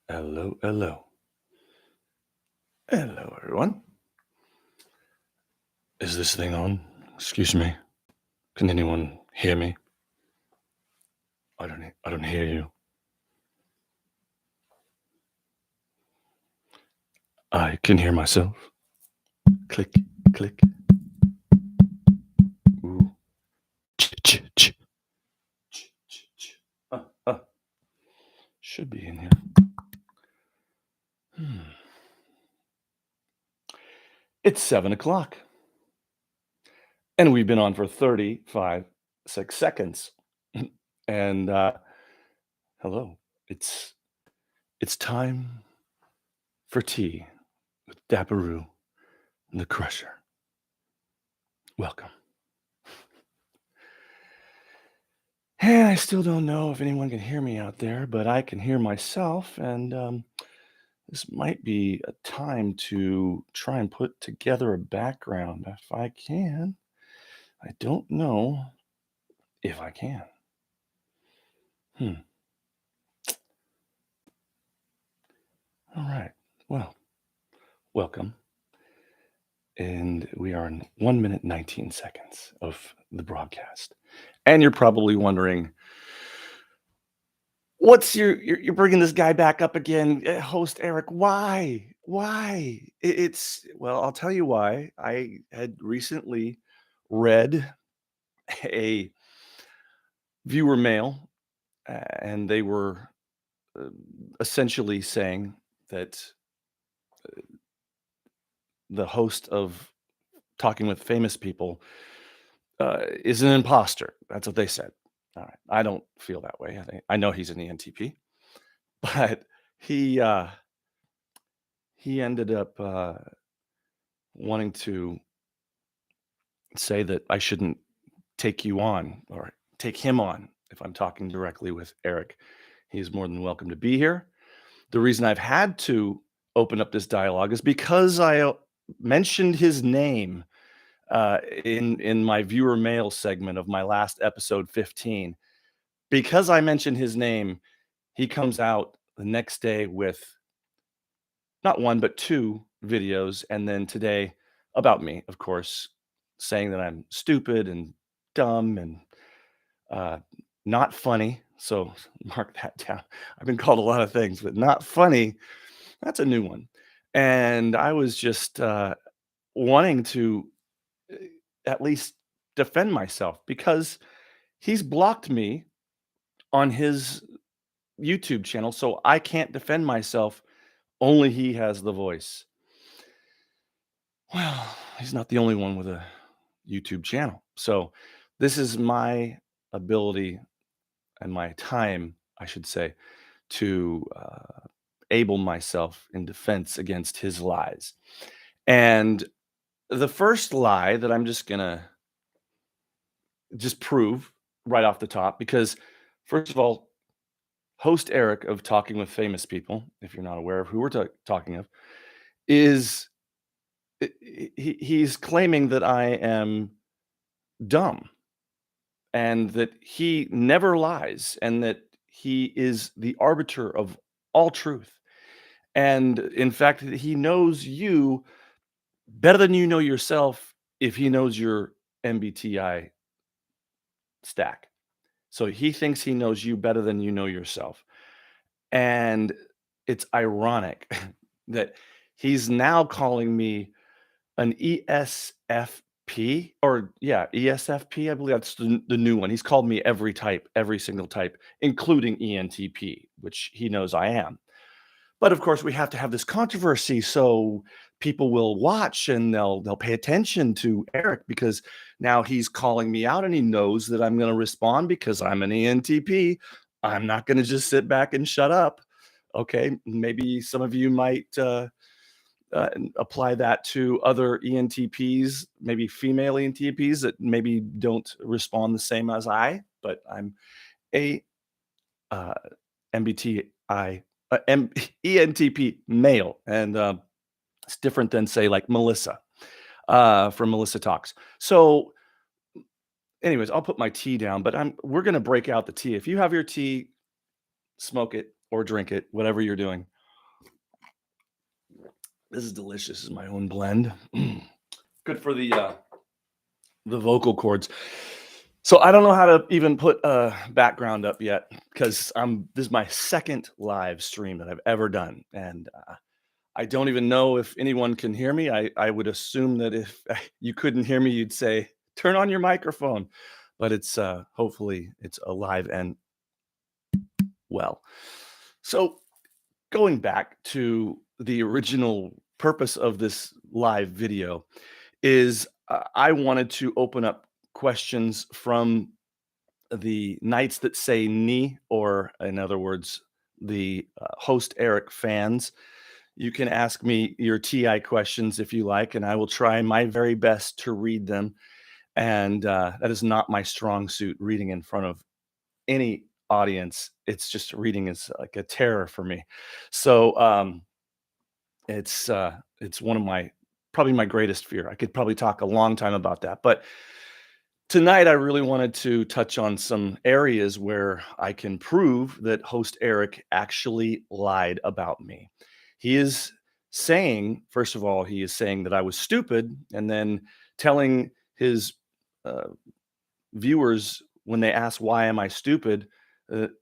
Hello, hello. Hello, everyone. Is this thing on? Excuse me. Can anyone hear me? I don't hear you. I can hear myself. Click, click. Ooh. Ch, ch, ch. Ch, ch, ch. Should be in here. It's 7 o'clock. And we've been on for 35 seconds. And hello. It's time for tea with Daparu and the Crusher. Welcome. I still don't know if anyone can hear me out there, but I can hear myself, and this might be a time to try and put together a background if I can. I don't know if I can. All right. Well, welcome. And we are in 1 minute, 19 seconds of the broadcast. And you're probably wondering, what's you're bringing this guy back up again, host Eric? Why? Why? Well, I'll tell you why. I had recently read a viewer mail, and they were essentially saying that the host of Talking with Famous People is an imposter. That's what they said. All right. I don't feel that way. I know he's an ENTP, but he ended up wanting to say that I shouldn't take you on or take him on if I'm talking directly with Eric. He's more than welcome to be here. The reason I've had to open up this dialogue is because I mentioned his name in my viewer mail segment of my last episode 15. Because I mentioned his name, he comes out the next day with not one, but two videos. And then today about me, of course, saying that I'm stupid and dumb and not funny. So mark that down. I've been called a lot of things, but not funny. That's a new one. And I was just wanting to at least defend myself because he's blocked me on his YouTube channel. So I can't defend myself. Only he has the voice. Well, he's not the only one with a YouTube channel. So this is my ability and my time, I should say, to able myself in defense against his lies. And the first lie that I'm just going to just prove right off the top, because first of all, host Eric of Talking with Famous People, if you're not aware of who we're talking of, is he's claiming that I am dumb and that he never lies and that he is the arbiter of all truth. And in fact, he knows you better than you know yourself if he knows your MBTI stack. So he thinks he knows you better than you know yourself. And it's ironic that he's now calling me an ESFP or ESFP. I believe that's the new one. He's called me every type, every single type, including ENTP, which he knows I am. But of course, we have to have this controversy so people will watch and they'll pay attention to Eric because now he's calling me out and he knows that I'm going to respond because I'm an ENTP. I'm not going to just sit back and shut up. Okay, maybe some of you might apply that to other ENTPs, maybe female ENTPs that maybe don't respond the same as I, but I'm a MBTI, ENTP male, and it's different than say like Melissa from Melissa Talks. So, anyways, I'll put my tea down, but we're gonna break out the tea. If you have your tea, smoke it, or drink it, whatever you're doing. This is delicious. This is my own blend. Good for the vocal cords. So I don't know how to even put a background up yet because this is my second live stream that I've ever done, and I don't even know if anyone can hear me. I would assume that if you couldn't hear me, you'd say turn on your microphone, but it's hopefully it's alive and well. So going back to the original purpose of this live video is I wanted to open up questions from the Knights That Say Ni, or in other words, the host Eric fans. You can ask me your TI questions if you like, and I will try my very best to read them. And that is not my strong suit, reading in front of any audience. It's just reading is like a terror for me. So it's one of my probably my greatest fear. I could probably talk a long time about that, but tonight I really wanted to touch on some areas where I can prove that host Eric actually lied about me. He is saying, first of all, he is saying that I was stupid, and then telling his uh, viewers when they ask why am I stupid,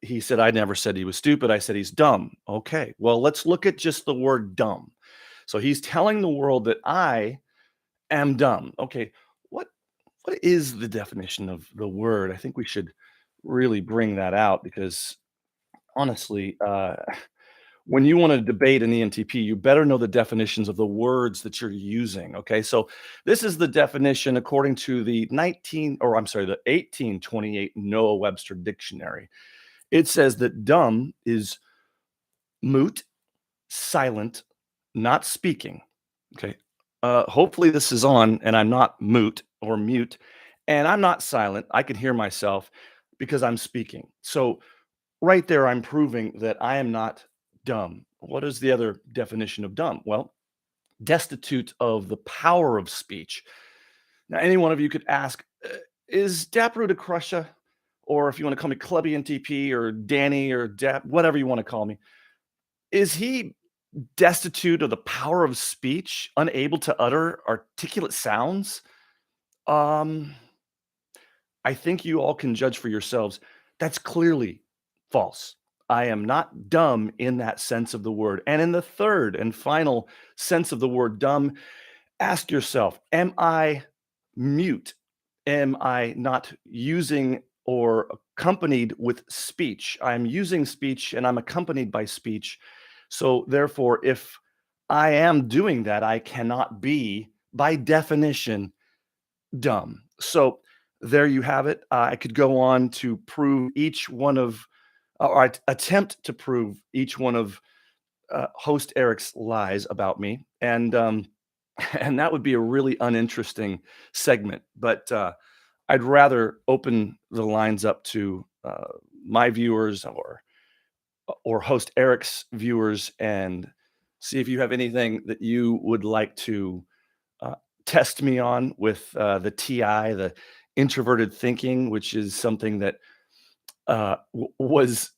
he said I never said he was stupid. I said he's dumb. Okay, well let's look at just the word dumb. So he's telling the world that I am dumb. Okay, what what is the definition of the word? I think we should really bring that out because honestly, when you want to debate an ENTP, you better know the definitions of the words that you're using. Okay, so this is the definition according to the 1828 Noah Webster Dictionary. It says that dumb is mute, silent, not speaking. Okay. Hopefully this is on and I'm not mute or mute and I'm not silent. I can hear myself because I'm speaking. So right there, I'm proving that I am not dumb. What is the other definition of dumb? Well, destitute of the power of speech. Now, any one of you could ask, is Daparu to Crusha, or if you want to call me Clubby NTP or Danny or whatever you want to call me, is he destitute of the power of speech, unable to utter articulate sounds? Um, I think you all can judge for yourselves. That's clearly false. I am not dumb in that sense of the word. And in the third and final sense of the word dumb, ask yourself, am I mute? Am I not using or accompanied with speech? I'm using speech and I'm accompanied by speech. So, therefore, if I am doing that, I cannot be, by definition, dumb. So, there you have it. I could go on to prove each one of, or attempt to prove each one of host Eric's lies about me. And, and that would be a really uninteresting segment. But I'd rather open the lines up to my viewers or host Eric's viewers and see if you have anything that you would like to uh, test me on with the TI, the introverted thinking, which is something that was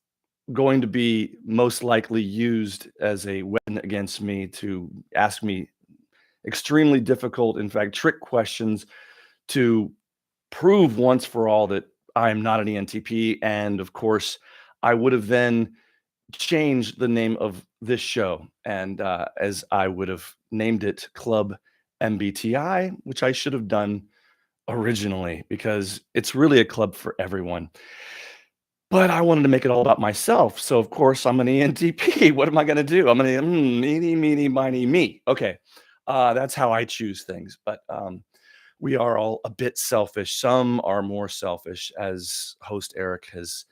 going to be most likely used as a weapon against me to ask me extremely difficult, in fact, trick questions to prove once for all that I'm not an ENTP. And of course, I would have then changed the name of this show. And as I would have named it Club MBTI, which I should have done originally because it's really a club for everyone. But I wanted to make it all about myself. So, of course, I'm an ENTP. What am I going to do? I'm going to, meeny, meeny, miny, me. Okay. That's how I choose things. But we are all a bit selfish. Some are more selfish, as host Eric has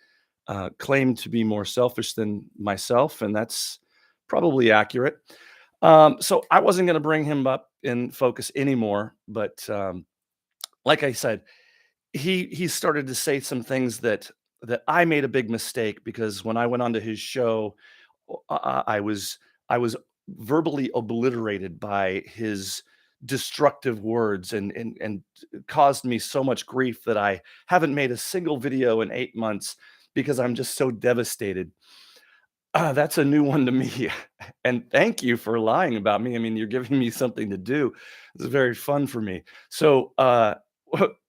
claimed to be more selfish than myself. And that's probably accurate. So I wasn't going to bring him up in focus anymore. But like I said, he started to say some things that I made a big mistake because when I went onto his show, I was verbally obliterated by his destructive words and caused me so much grief that I haven't made a single video in 8 months because I'm just so devastated. That's a new one to me, and thank you for lying about me. I mean, you're giving me something to do. It's very fun for me. So,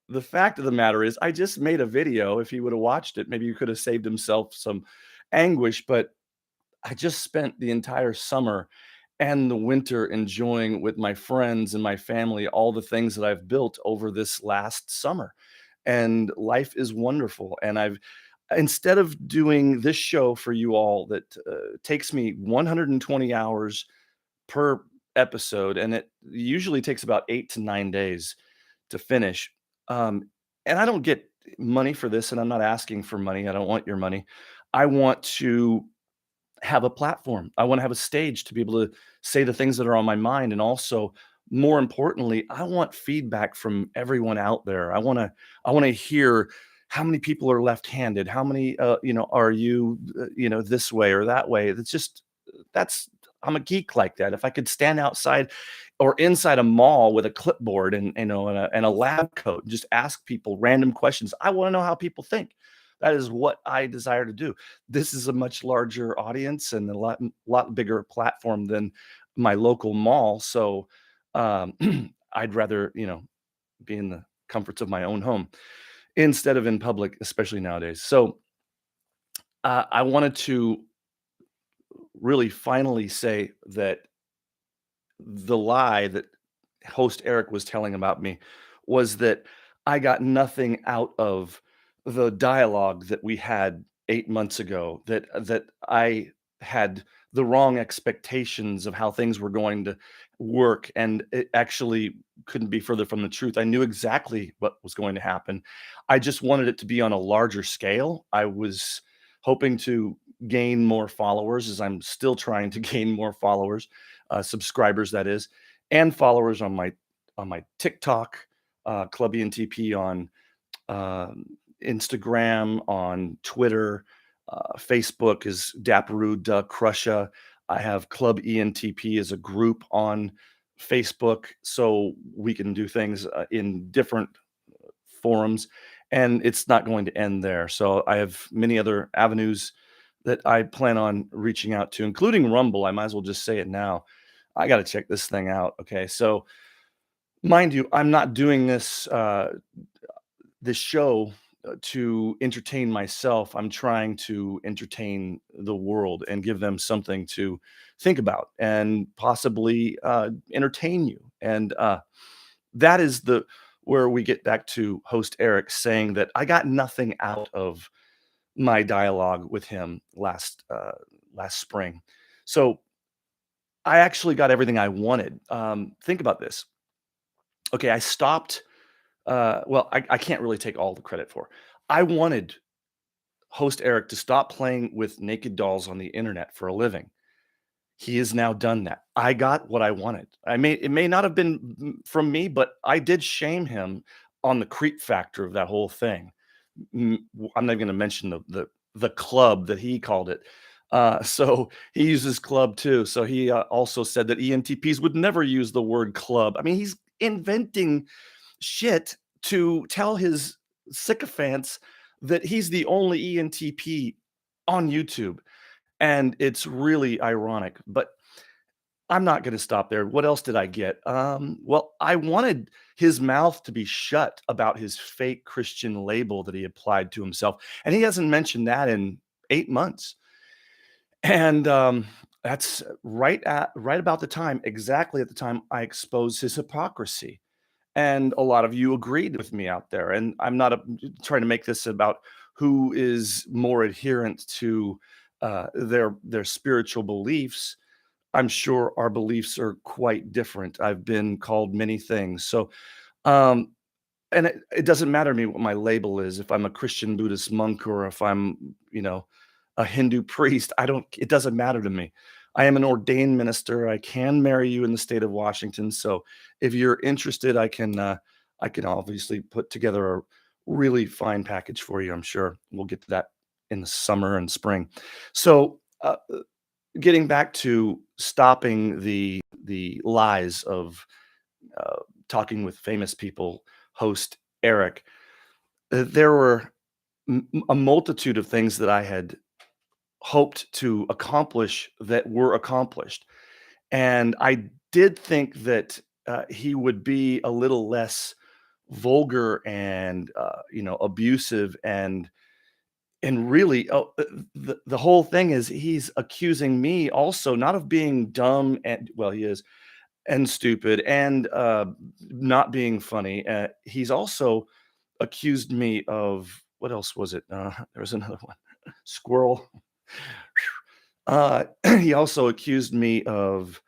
the fact of the matter is I just made a video. If he would have watched it, maybe you could have saved himself some anguish, but I just spent the entire summer and the winter enjoying with my friends and my family all the things that I've built over this last summer. And life is wonderful. And I've instead of doing this show for you all that takes me 120 hours per episode, and it usually takes about 8 to 9 days to finish. Um, and I don't get money for this, and I'm not asking for money. I don't want your money. I want to have a platform. I want to have a stage to be able to say the things that are on my mind. And also, more importantly, I want feedback from everyone out there. I want to hear how many people are left-handed, how many are you this way or that way. It's just that's I'm a geek like that. If I could stand outside or inside a mall with a clipboard and and a lab coat and just ask people random questions, I want to know how people think. That is what I desire to do. This is a much larger audience and a lot bigger platform than my local mall. So um, I'd rather be in the comforts of my own home instead of in public, especially nowadays. So I wanted to really finally say that the lie that host Eric was telling about me was that I got nothing out of the dialogue that we had 8 months ago, that I had the wrong expectations of how things were going to work, and it actually couldn't be further from the truth. I knew exactly what was going to happen. I just wanted it to be on a larger scale. I was hoping to gain more followers, as I'm still trying to gain more followers, subscribers that is, and followers on my TikTok, Club ENTP on um, Instagram, on Twitter, Facebook is Daparu da Crusha. I have Club ENTP as a group on Facebook, so we can do things in different forums, and it's not going to end there. So I have many other avenues that I plan on reaching out to, including Rumble. I might as well just say it now. I got to check this thing out. Okay, so mind you, I'm not doing this show to entertain myself. I'm trying to entertain the world and give them something to think about and possibly entertain you. And that is the where we get back to host Eric saying that I got nothing out of my dialogue with him last spring. So I actually got everything I wanted. Think about this. Okay, I stopped. Well, I can't really take all the credit for. I wanted host Eric to stop playing with naked dolls on the internet for a living. He has now done that. I got what I wanted. It may not have been from me, but I did shame him on the creep factor of that whole thing. I'm not going to mention the club that he called it. So he uses club too. So he also said that ENTPs would never use the word club. I mean, he's inventing shit to tell his sycophants that he's the only ENTP on YouTube. And it's really ironic. But I'm not gonna stop there. What else did I get? Well, I wanted his mouth to be shut about his fake Christian label that he applied to himself, and he hasn't mentioned that in 8 months. And, that's right about the time exactly at the time I exposed his hypocrisy, and a lot of you agreed with me out there, and I'm not, trying to make this about who is more adherent to, their spiritual beliefs. I'm sure our beliefs are quite different. I've been called many things. So, um, and it doesn't matter to me what my label is, if I'm a Christian Buddhist monk or if I'm, a Hindu priest. It doesn't matter to me. I am an ordained minister. I can marry you in the state of Washington. So if you're interested, I can obviously put together a really fine package for you. I'm sure we'll get to that in the summer and spring. So, getting back to stopping the lies of uh, talking with famous people, host Eric, there were a multitude of things that I had hoped to accomplish that were accomplished. And I did think that he would be a little less vulgar and abusive and really the whole thing is he's accusing me also not of being dumb and well he is and stupid and not being funny. He's also accused me of what else was it? There was another one. Squirrel. He also accused me of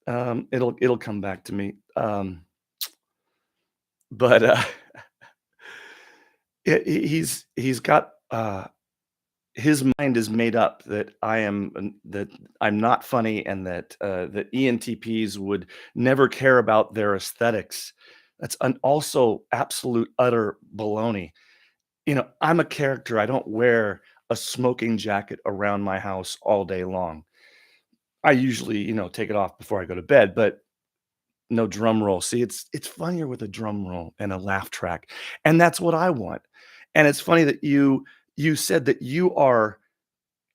it'll come back to me. But he's got his mind is made up that that I'm not funny and that ENTPs would never care about their aesthetics. That's an also absolute utter baloney. I'm a character. I don't wear a smoking jacket around my house all day long. I usually, take it off before I go to bed, but no drum roll. See, it's funnier with a drum roll and a laugh track, and that's what I want. And it's funny that you said that you are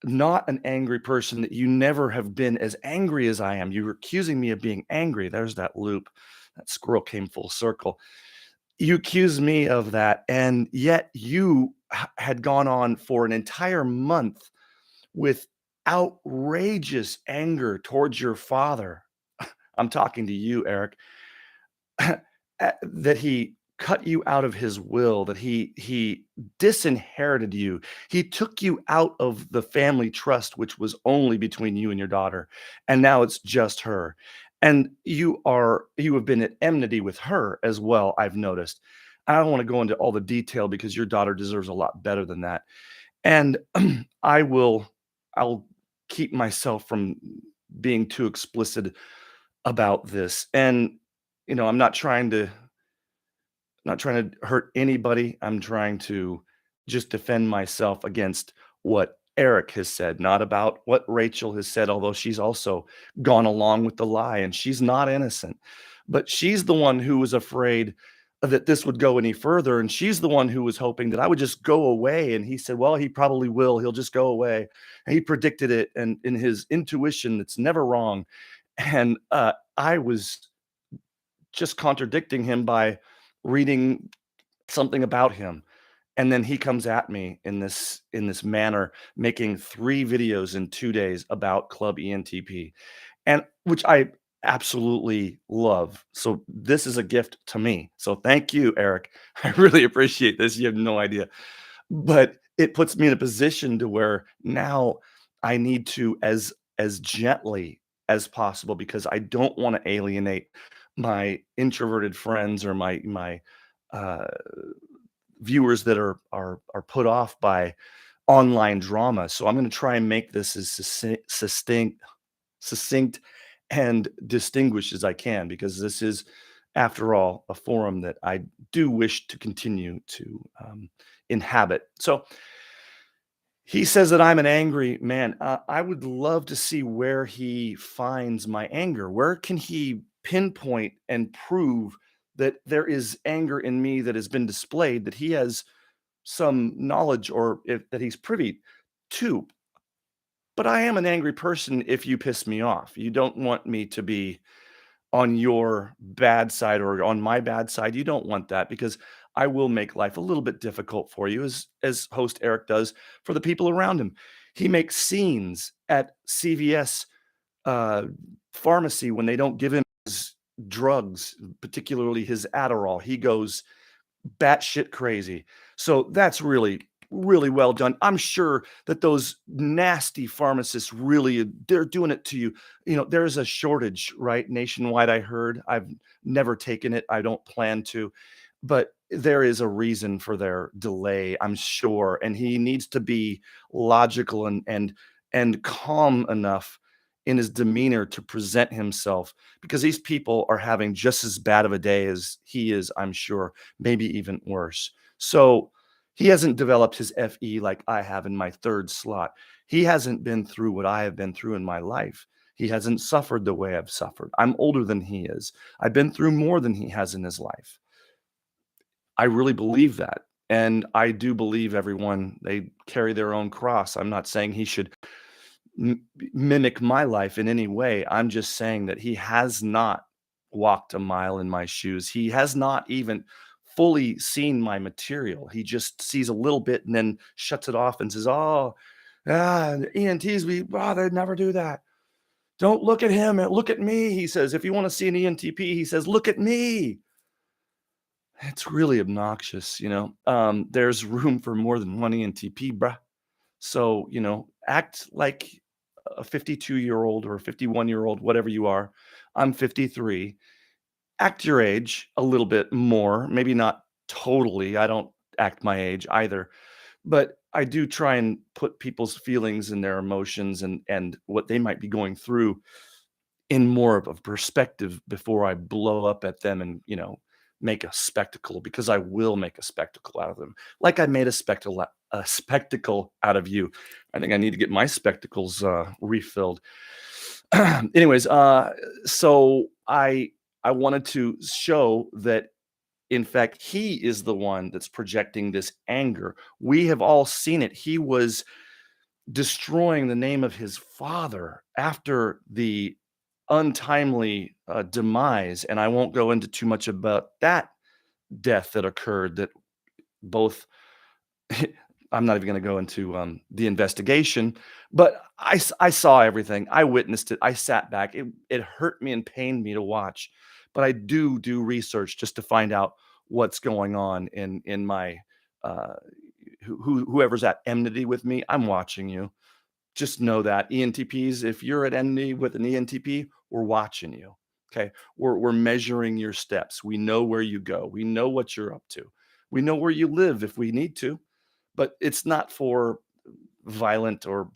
not an angry person, that you never have been as angry as I am. You were accusing me of being angry. There's that loop. That squirrel came full circle. You accused me of that, and yet you had gone on for an entire month with outrageous anger towards your father. I'm talking to you, Eric. That he cut you out of his will, that he disinherited you. He took you out of the family trust, which was only between you and your daughter, and now it's just her. And you have been at enmity with her as well, I've noticed. I don't want to go into all the detail because your daughter deserves a lot better than that. And I'll keep myself from being too explicit about this. And I'm not trying to hurt anybody. I'm trying to just defend myself against what Eric has said, not about what Rachel has said, although she's also gone along with the lie and she's not innocent. But she's the one who was afraid that this would go any further. And she's the one who was hoping that I would just go away. And he said, well, he probably will. He'll just go away. And he predicted it. And in his intuition, it's never wrong. And I was just contradicting him by reading something about him. And then he comes at me in this manner, making 3 videos in 2 days about Club ENTP, and which I absolutely love. So this is a gift to me. So thank you, Eric. I really appreciate this. You have no idea. But it puts me in a position to where now I need to as gently as possible because I don't want to alienate my introverted friends or my uh viewers that are put off by online drama. So I'm going to try and make this as succinct and distinguished as I can because this is, after all, a forum that I do wish to continue to inhabit. So he says that I'm an angry man. I would love to see where he finds my anger. Where can he pinpoint and prove that there is anger in me that has been displayed that he has some knowledge or that he's privy to? But I am an angry person if you piss me off. You don't want me to be on your bad side or on my bad side. You don't want that because I will make life a little bit difficult for you as host Eric does for the people around him. He makes scenes at CVS uh, pharmacy when they don't give him his drugs, particularly his Adderall. He goes batshit crazy. So that's really, really well done. I'm sure that those nasty pharmacists really they're doing it to you. There's a shortage, right, nationwide, I heard. I've never taken it. I don't plan to. But there is a reason for their delay, I'm sure. And he needs to be logical and calm enough in his demeanor to present himself because these people are having just as bad of a day as he is, I'm sure, maybe even worse. So he hasn't developed his FE like I have in my third slot. He hasn't been through what I have been through in my life. He hasn't suffered the way I've suffered. I'm older than he is. I've been through more than he has in his life. I really believe that. And I do believe everyone, they carry their own cross. I'm not saying he should mimic my life in any way. I'm just saying that he has not walked a mile in my shoes. He has not even fully seen my material. He just sees a little bit and then shuts it off and says, "Oh, the ENTs, they'd never do that. Don't look at him. Look at me." He says, "If you want to see an ENTP," he says, "look at me." It's really obnoxious, you know. There's room for more than one ENTP, bruh. So, act like a 52-year-old or a 51-year-old, whatever you are. I'm 53. Act your age a little bit more, maybe not totally. I don't act my age either, but I do try and put people's feelings and their emotions and what they might be going through in more of a perspective before I blow up at them and, make a spectacle, because I will make a spectacle out of them. Like I made a spectacle out of you. I think I need to get my spectacles refilled. Anyways, so I wanted to show that in fact he is the one that's projecting this anger. We have all seen it. He was destroying the name of his father after the untimely demise, and I won't go into too much about that death that occurred. That both I'm not even going to go into the investigation, but I saw everything. I witnessed it. I sat back. It hurt me and pained me to watch, but I do research just to find out what's going on in my uh, whoever's at enmity with me. I'm watching you. Just know that ENTPs, if you're at enmity with an ENTP, we're watching you. Okay. We're measuring your steps. We know where you go. We know what you're up to. We know where you live if we need to, but it's not for violent or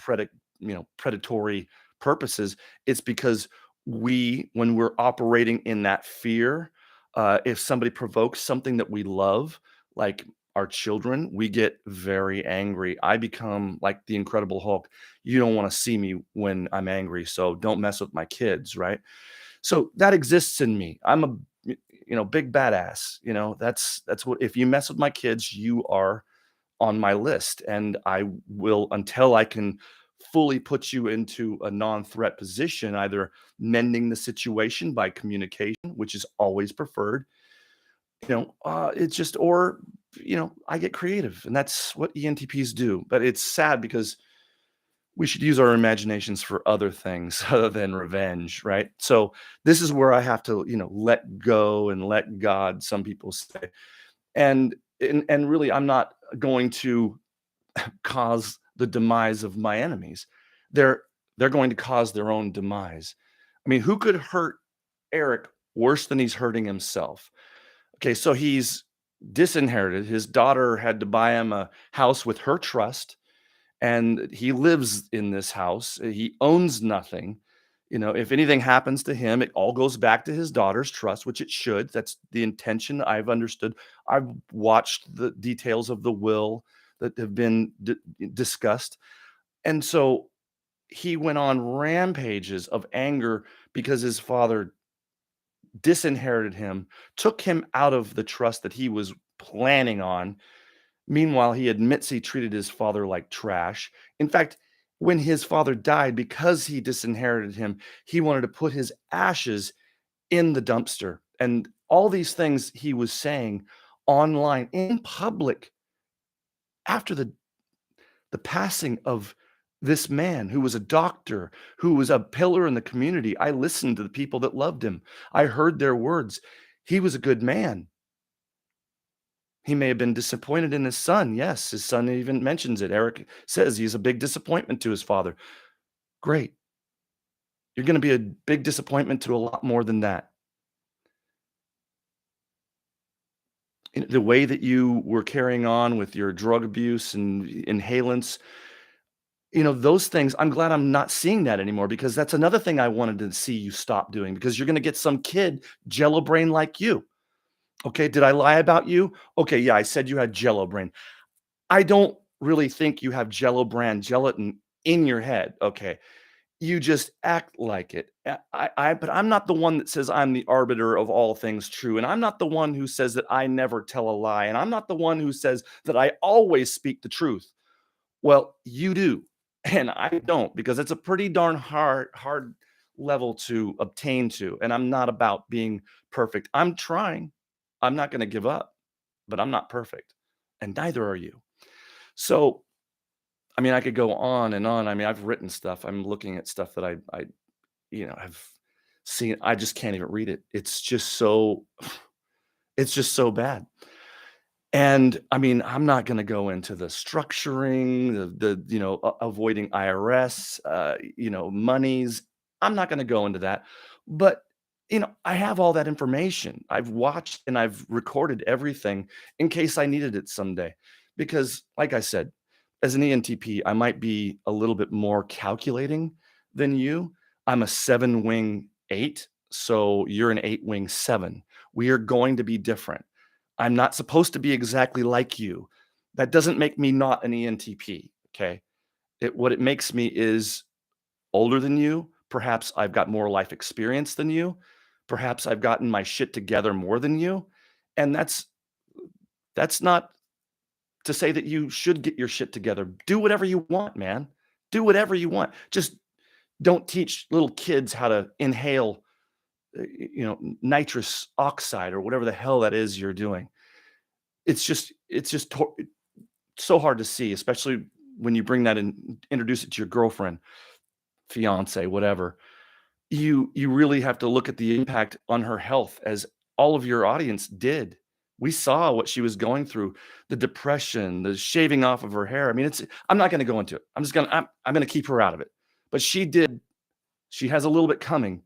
predatory purposes. It's because when we're operating in that fear, if somebody provokes something that we love, like our children, we get very angry. I become like the Incredible Hulk. You don't want to see me when I'm angry, so don't mess with my kids, right? So that exists in me. I'm a big badass. That's what, if you mess with my kids, you are on my list, and I will, until I can fully put you into a non-threat position, either mending the situation by communication, which is always preferred. It's just, or I get creative, and that's what ENTPs do. But it's sad because we should use our imaginations for other things other than revenge, right? So this is where I have to, let go and let God, some people say. And really, I'm not going to cause the demise of my enemies. They're they're going to cause their own demise. I mean, who could hurt Eric worse than he's hurting himself? Okay, so he's disinherited. His daughter had to buy him a house with her trust, and he lives in this house. He owns nothing. If anything happens to him, it all goes back to his daughter's trust, which it should. That's the intention. I've understood. I've watched the details of the will that have been discussed. And so he went on rampages of anger because his father disinherited him, took him out of the trust that he was planning on. Meanwhile, he admits he treated his father like trash. In fact, when his father died, because he disinherited him, he wanted to put his ashes in the dumpster. And all these things he was saying online in public after the passing of this man who was a doctor, who was a pillar in the community. I listened to the people that loved him. I heard their words. He was a good man. He may have been disappointed in his son. Yes, his son even mentions it. Eric says he's a big disappointment to his father. Great. You're going to be a big disappointment to a lot more than that. The way that you were carrying on with your drug abuse and inhalants, those things, I'm glad I'm not seeing that anymore, because that's another thing I wanted to see you stop doing, because you're going to get some kid jello brain like you. Okay. Did I lie about you? Okay. Yeah. I said you had jello brain. I don't really think you have jello brand gelatin in your head. Okay. You just act like it. But I'm not the one that says I'm the arbiter of all things true, and I'm not the one who says that I never tell a lie, and I'm not the one who says that I always speak the truth. Well, you do, and I don't because it's a pretty darn hard level to obtain to, and I'm not about being perfect. I'm trying. I'm not gonna give up, but I'm not perfect, and neither are you. So, I mean, I could go on and on. I mean, I've written stuff. I'm looking at stuff that have seen. I just can't even read it. It's just so bad. And I mean, I'm not going to go into the structuring, avoiding IRS, monies. I'm not going to go into that. But I have all that information. I've watched and I've recorded everything in case I needed it someday. Because, like I said, as an ENTP, I might be a little bit more calculating than you. I'm a seven wing eight, so you're an eight wing seven. We are going to be different. I'm not supposed to be exactly like you. That doesn't make me not an ENTP, okay? What it makes me is older than you. Perhaps I've got more life experience than you. Perhaps I've gotten my shit together more than you. And that's not to say that you should get your shit together. Do whatever you want, man. Do whatever you want. Just don't teach little kids how to inhale, nitrous oxide or whatever the hell that is you're doing. It's just so hard to see, especially when you bring that in, introduce it to your girlfriend, fiance, whatever. You really have to look at the impact on her health as all of your audience did. We saw what she was going through, the depression, the shaving off of her hair. I mean, I'm not gonna go into it. I'm gonna keep her out of it. But she has a little bit coming.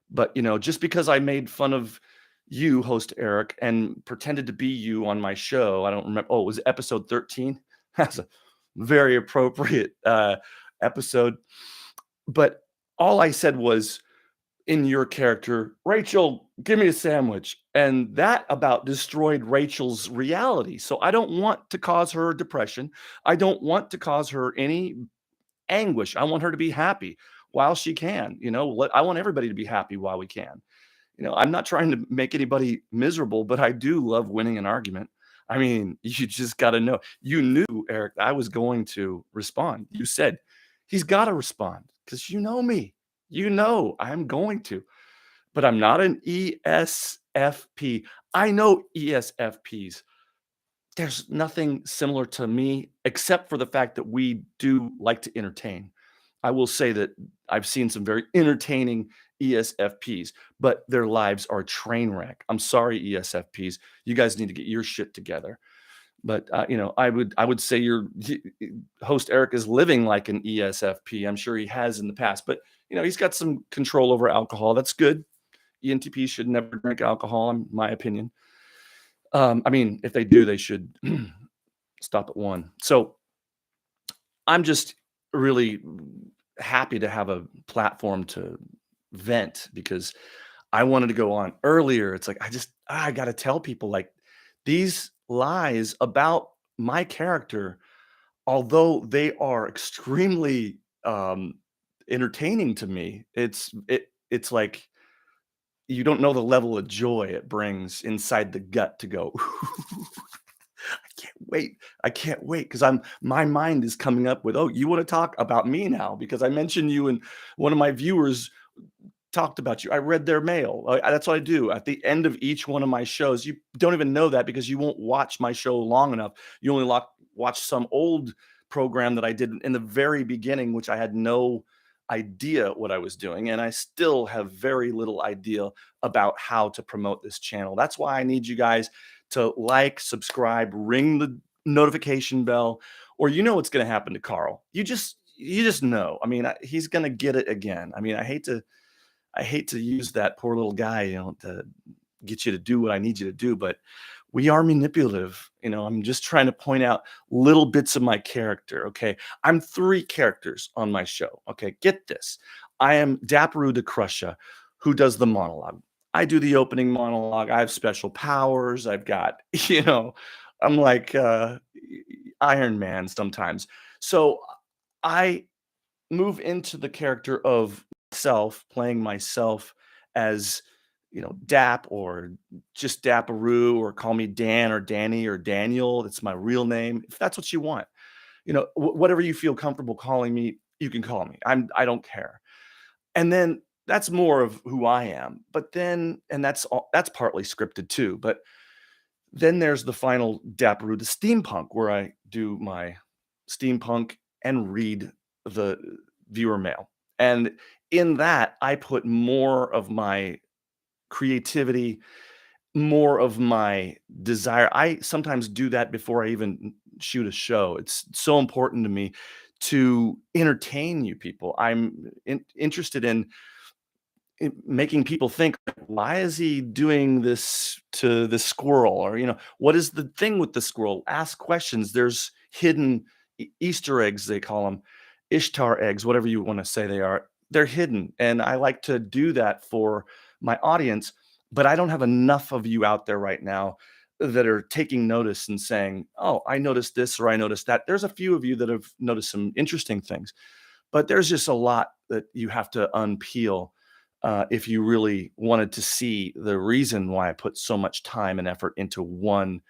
But, just because I made fun of you, host Eric, and pretended to be you on my show, I don't remember. Oh, it was episode 13. That's a very appropriate episode. But all I said was, in your character, Rachel, give me a sandwich. And that about destroyed Rachel's reality. So I don't want to cause her depression. I don't want to cause her any anguish. I want her to be happy while she can. I want everybody to be happy while we can. I'm not trying to make anybody miserable, but I do love winning an argument. I mean, you just got to know. You knew, Eric, I was going to respond. You said, he's got to respond because you know me. You know I'm going to, but I'm not an ESFP. I know ESFPs. There's nothing similar to me except for the fact that we do like to entertain. I will say that I've seen some very entertaining ESFPs, but their lives are a train wreck. I'm sorry, ESFPs. You guys need to get your shit together. But I would say host Eric is living like an ESFP. I'm sure he has in the past, but he's got some control over alcohol. That's good. ENTP should never drink alcohol, in my opinion. I mean, if they do, they should stop at one. So I'm just really happy to have a platform to vent because I wanted to go on earlier. It's like I got to tell people like these lies about my character, although they are extremely entertaining to me. It's like you don't know the level of joy it brings inside the gut to go. I can't wait. I can't wait because my mind is coming up with, oh, you want to talk about me now because I mentioned you and one of my viewers talked about you. I read their mail. That's what I do at the end of each one of my shows. You don't even know that because you won't watch my show long enough. You only watch some old program that I did in the very beginning, which I had no idea what I was doing. And I still have very little idea about how to promote this channel. That's why I need you guys to like, subscribe, ring the notification bell, or you know what's going to happen to Carl. You just know. I mean, he's going to get it again. I mean, I hate to use that poor little guy, to get you to do what I need you to do, but we are manipulative. I'm just trying to point out little bits of my character. Okay. I'm three characters on my show. Okay. Get this. I am Daparu the Crusha, who does the monologue. I do the opening monologue. I have special powers. I've got, I'm like Iron Man sometimes. So I move into the character of myself, playing myself as, Dap or just Daparu, or call me Dan or Danny or Daniel. It's my real name. If that's what you want, whatever you feel comfortable calling me, you can call me. I don't care. And then that's more of who I am. But then, and that's partly scripted too. But then there's the final Daparu, the steampunk, where I do my steampunk and read the viewer mail. And in that, I put more of my creativity, more of my desire. I sometimes do that before I even shoot a show. It's so important to me to entertain you people. I'm interested in making people think, why is he doing this to the squirrel? Or, what is the thing with the squirrel? Ask questions. There's hidden Easter eggs, they call them, Ishtar eggs, whatever you want to say they are. They're hidden. And I like to do that for my audience, but I don't have enough of you out there right now that are taking notice and saying, oh, I noticed this or I noticed that. There's a few of you that have noticed some interesting things, but there's just a lot that you have to unpeel if you really wanted to see the reason why I put so much time and effort into one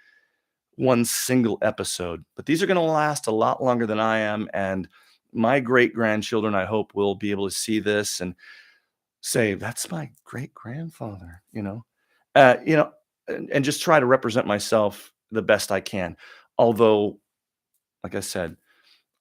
single episode. But these are going to last a lot longer than I am, and my great grandchildren, I hope, will be able to see this and say, "That's my great grandfather," uh, you know, and just try to represent myself the best I can. Although, like I said,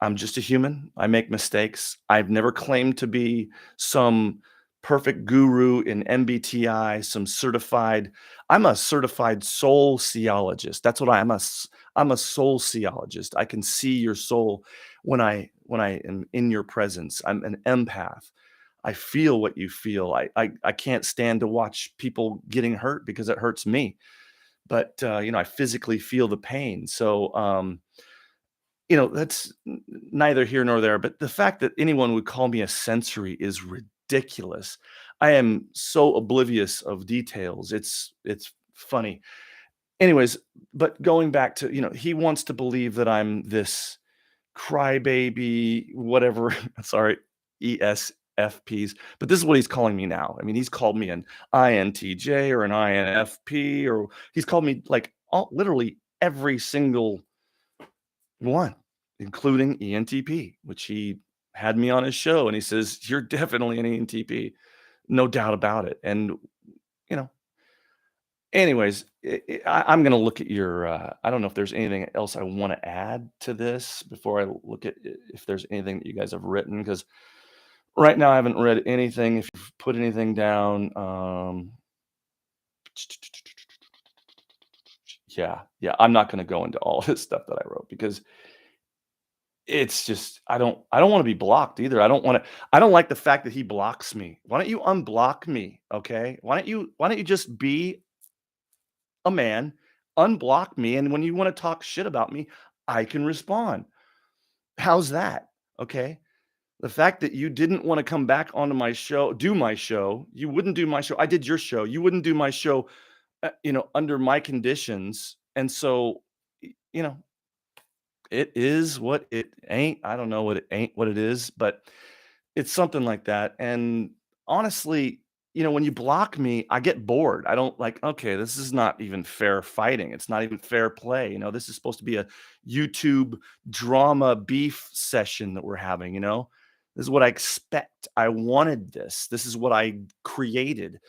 I'm just a human. I make mistakes. I've never claimed to be some perfect guru in MBTI, some certified. I'm a certified soul theologist. That's what I'm a soul theologist. I can see your soul when I am in your presence. I'm an empath. I feel what you feel. I can't stand to watch people getting hurt because it hurts me. But I physically feel the pain. So that's neither here nor there, but the fact that anyone would call me a sensory is ridiculous. I am so oblivious of details. It's funny. Anyways, but going back to, he wants to believe that I'm this crybaby, whatever, sorry, ESFPs, but this is what he's calling me now. I mean, he's called me an INTJ or an INFP, or he's called me like literally every single one, including ENTP, which he had me on his show, and he says, "You're definitely an ENTP, no doubt about it." And you know, anyways, I'm going to look at your. I don't know if there's anything else I want to add to this before I look at if there's anything that you guys have written, because right now I haven't read anything. If you've put anything down, yeah, I'm not going to go into all this stuff that I wrote because it's just I don't wanna be blocked either. I don't like the fact that he blocks me. Why don't you unblock me, okay? Why don't you just be a man, unblock me, and when you wanna talk shit about me, I can respond. How's that? Okay? The fact that you didn't wanna come back onto my show, do my show, you wouldn't do my show. I did your show. You wouldn't do my show, under my conditions, and so, you know, it is what it ain't. I don't know what it ain't, what it is, but it's something like that. And honestly, when you block me, I get bored. I don't like, okay, this is not even fair fighting. It's not even fair play. This is supposed to be a YouTube drama beef session that we're having, This is what I expect. I wanted this. This is what I created.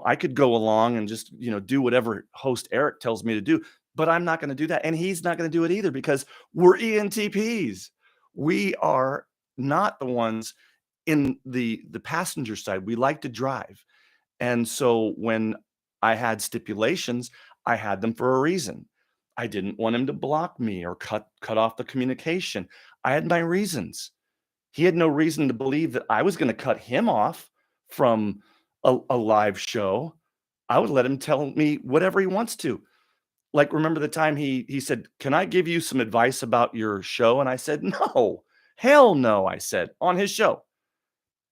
I could go along and just, do whatever host Eric tells me to do, but I'm not going to do that. And he's not going to do it either because we're ENTPs. We are not the ones in the passenger side. We like to drive. And so when I had stipulations, I had them for a reason. I didn't want him to block me or cut off the communication. I had my reasons. He had no reason to believe that I was going to cut him off from a live show. I would let him tell me whatever he wants to. Like, remember the time he said, "Can I give you some advice about your show?" And I said, "No. Hell no," I said, on his show.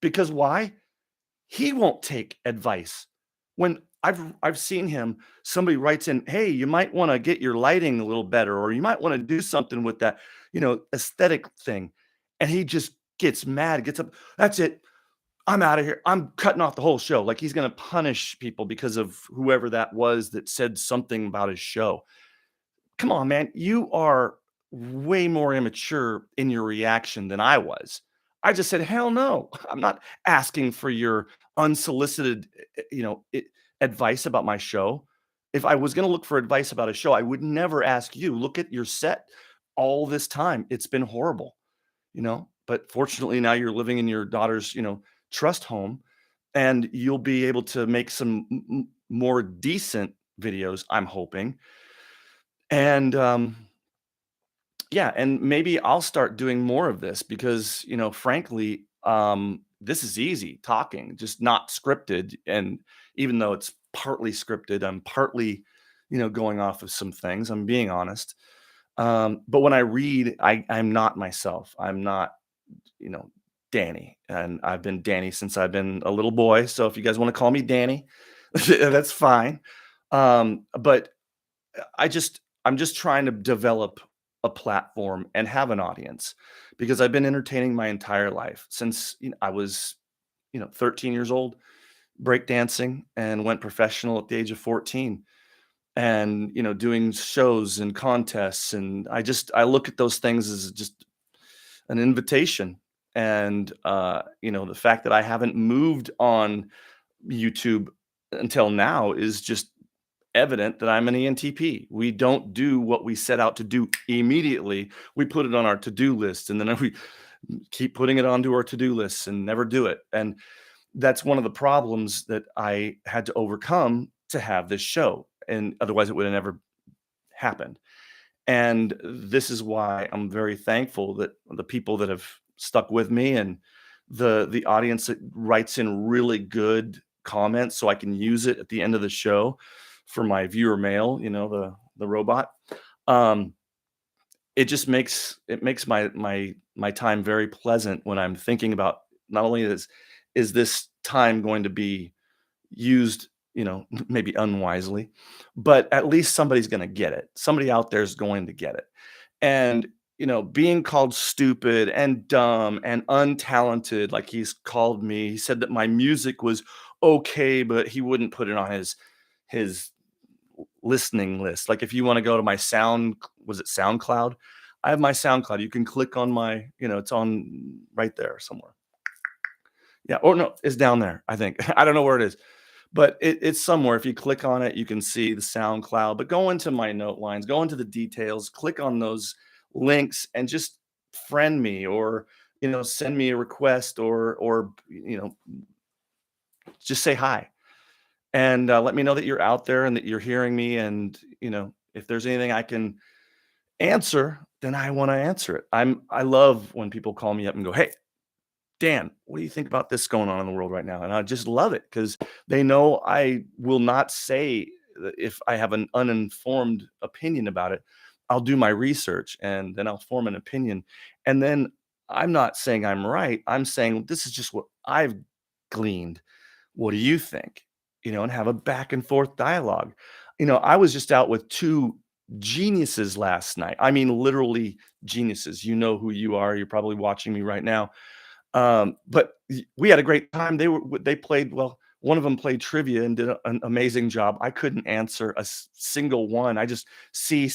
Because why? He won't take advice. When I've seen him, somebody writes in, "Hey, you might wanna get your lighting a little better, or you might wanna do something with that, aesthetic thing." And he just gets mad, gets up. That's it. I'm out of here. I'm cutting off the whole show. Like he's going to punish people because of whoever that was that said something about his show. Come on, man. You are way more immature in your reaction than I was. I just said, hell no. I'm not asking for your unsolicited, advice about my show. If I was going to look for advice about a show, I would never ask you. Look at your set all this time. It's been horrible, but fortunately now you're living in your daughter's, trust home and you'll be able to make some more decent videos, I'm hoping. And yeah, and maybe I'll start doing more of this because, frankly, this is easy talking, just not scripted. And even though it's partly scripted, I'm partly, going off of some things. I'm being honest. But when I read, I'm not myself. I'm not, you know, Danny. And I've been Danny since I've been a little boy. So if you guys want to call me Danny, that's fine. But I'm just trying to develop a platform and have an audience because I've been entertaining my entire life since I was 13 years old, breakdancing, and went professional at the age of 14, and doing shows and contests. And I look at those things as just an invitation. And the fact that I haven't moved on YouTube until now is just evident that I'm an ENTP. We don't do what we set out to do immediately. We put it on our to-do list, and then we keep putting it onto our to-do lists and never do it. And that's one of the problems that I had to overcome to have this show. And otherwise it would have never happened. And this is why I'm very thankful that the people that have stuck with me and the audience that writes in really good comments so I can use it at the end of the show for my viewer mail, the robot. Um, it makes my time very pleasant when I'm thinking about not only is this time going to be used, maybe unwisely, but at least somebody's going to get it. Somebody out there is going to get it. And, being called stupid and dumb and untalented, like he's called me. He said that my music was okay, but he wouldn't put it on his listening list. Like if you want to go to my was it SoundCloud? I have my SoundCloud. You can click on it's on right there somewhere. Yeah. Or no, it's down there, I think. I don't know where it is, but it's somewhere. If you click on it, you can see the SoundCloud. But go into my note lines, go into the details, click on those links, and just friend me, or send me a request, or just say hi, and let me know that you're out there and that you're hearing me. And if there's anything I can answer, then I want to answer it. I love when people call me up and go, "Hey, Dan, what do you think about this going on in the world right now?" And I just love it because they know I will not say that if I have an uninformed opinion about it. I'll do my research and then I'll form an opinion. And then I'm not saying I'm right. I'm saying this is just what I've gleaned. What do you think? And have a back and forth dialogue. I was just out with two geniuses last night. I mean, literally geniuses. You know who you are. You're probably watching me right now. But we had a great time. They played well. One of them played trivia and did an amazing job. I couldn't answer a single one. I just see.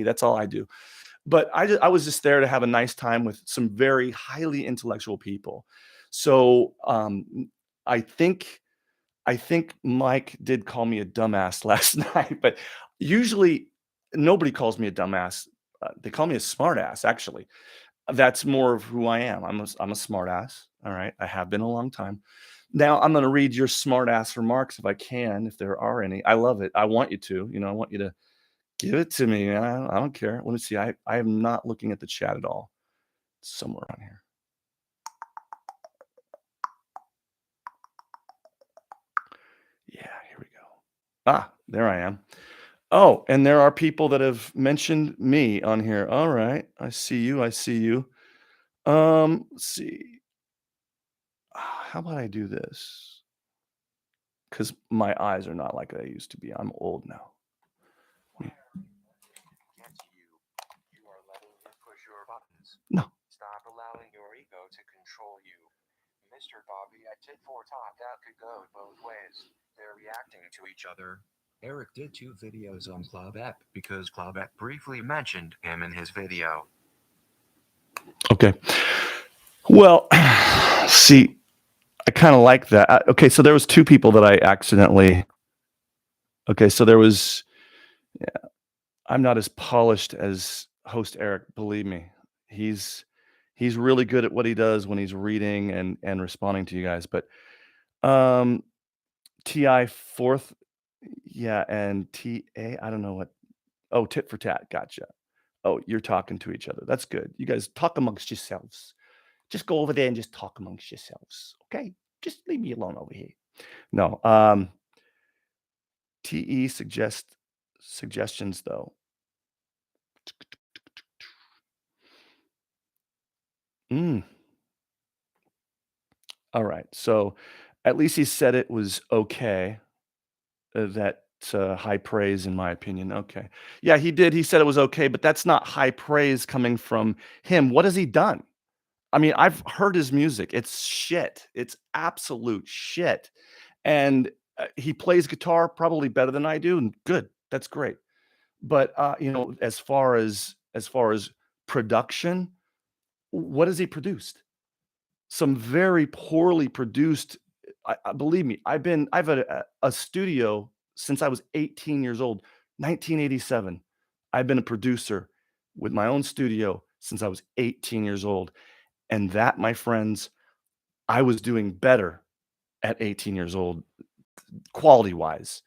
That's all I do. But I was just there to have a nice time with some very highly intellectual people. So I think I think Mike did call me a dumbass last night, but usually nobody calls me a dumbass. They call me a smartass, actually. That's more of who I am. I'm a smart ass. All right. I have been a long time. Now I'm going to read your smart ass remarks if I can, if there are any. I love it. I want you to, I want you to give it to me, man. I don't care. Let me see. I am not looking at the chat at all. It's somewhere on here. Yeah, here we go. Ah, there I am. Oh, and there are people that have mentioned me on here. All right. I see you. I see you. Let's see. How about I do this? Because my eyes are not like they used to be. I'm old now. Hmm. No. control you. Mr. Bobby, I tit for tat that could go both ways. They're reacting to each other. Eric did 2 videos on Club Ep because Club Ep briefly mentioned him in his video. Okay. Well, see, I kind of like that. Okay, so there was 2 people that I accidentally. Okay, so there was. Yeah, I'm not as polished as host Eric. Believe me, he's he's really good at what he does when he's reading and responding to you guys. But um, Ti fourth, yeah, and Ta. I don't know what. Oh, tit for tat. Gotcha. Oh, you're talking to each other. That's good. You guys talk amongst yourselves. Just go over there and just talk amongst yourselves. Okay, just leave me alone over here. No. Te suggestions though. Mm, all right. So at least he said it was okay. That's high praise in my opinion. Okay. Yeah, he did. He said it was okay, but that's not high praise coming from him. What has he done? I mean, I've heard his music. It's shit. It's absolute shit. And he plays guitar probably better than I do, and good. That's great. But as far as production, what has he produced? Some very poorly produced. Believe me, I've had a studio since I was 18 years old, 1987. I've been a producer with my own studio since I was 18 years old, and that, my friends, I was doing better at 18 years old, quality wise,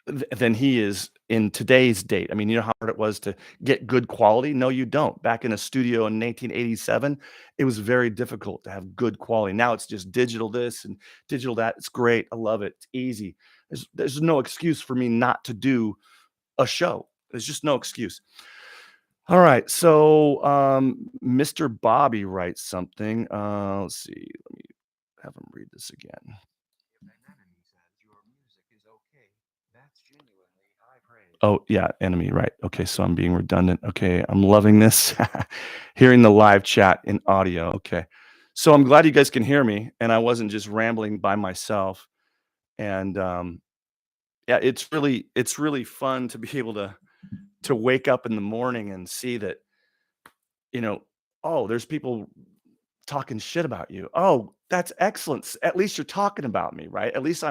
than he is in today's date. I mean, you know how hard it was to get good quality? No, you don't. Back in a studio in 1987, it was very difficult to have good quality. Now it's just digital this and digital that. It's great. I love it. It's easy. There's no excuse for me not to do a show. There's just no excuse. All right. So Mr. Bobby writes something. Let's see. Let me have him read this again. If an enemy says your music is okay, that's genuinely high praise. Oh, yeah, enemy, right. Okay, so I'm being redundant. Okay, I'm loving this. Hearing the live chat in audio. Okay. So I'm glad you guys can hear me and I wasn't just rambling by myself. And yeah, it's really fun to be able to wake up in the morning and see that, you know, oh, there's people talking shit about you. Oh, that's excellent. At least you're talking about me, right? At least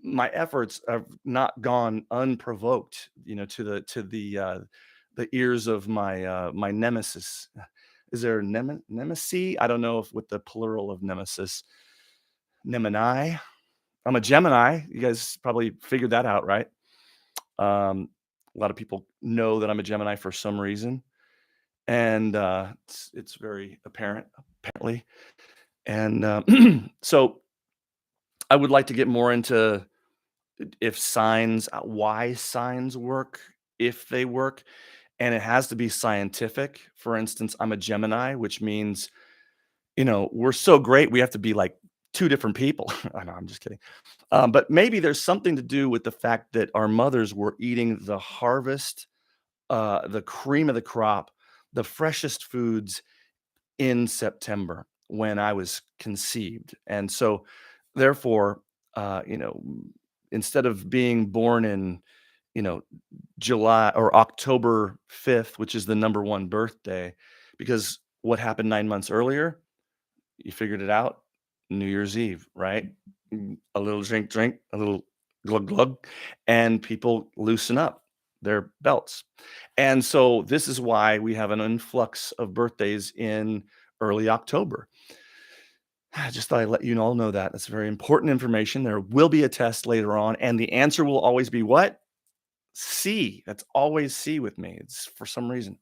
my efforts have not gone unprovoked, to the ears of my nemesis. Is there a nemesis? I don't know if with the plural of nemesis. Nemini. I'm a Gemini. You guys probably figured that out, right? A lot of people know that I'm a Gemini for some reason, and it's very apparent, apparently. And so I would like to get more into if signs, why signs work, if they work, and it has to be scientific. For instance, I'm a Gemini, which means, we're so great, we have to be like 2 different people. I know, I'm just kidding. But maybe there's something to do with the fact that our mothers were eating the harvest, the cream of the crop, the freshest foods in September when I was conceived. And so, therefore, instead of being born in, you know, July or October 5th, which is the number one birthday, because what happened 9 months earlier, you figured it out, New Year's Eve, right? A little drink, drink, a little glug, glug, and people loosen up their belts. And so this is why we have an influx of birthdays in early October. I just thought I'd let you all know that. That's very important information. There will be a test later on, and the answer will always be what? C. That's always C with me. It's for some reason.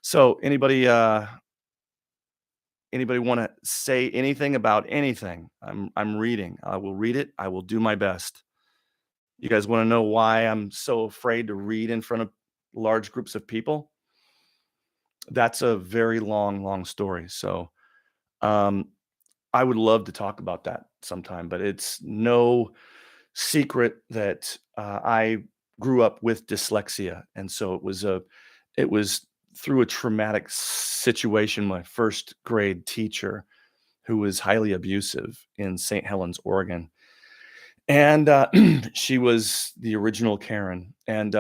So anybody want to say anything about anything? I'm reading. I will read it. I will do my best. You guys want to know why I'm so afraid to read in front of large groups of people? That's a very long, long story. So um, I would love to talk about that sometime, but it's no secret that I grew up with dyslexia, and so it was through a traumatic situation. My first grade teacher who was highly abusive in St. Helens, Oregon. And she was the original Karen. And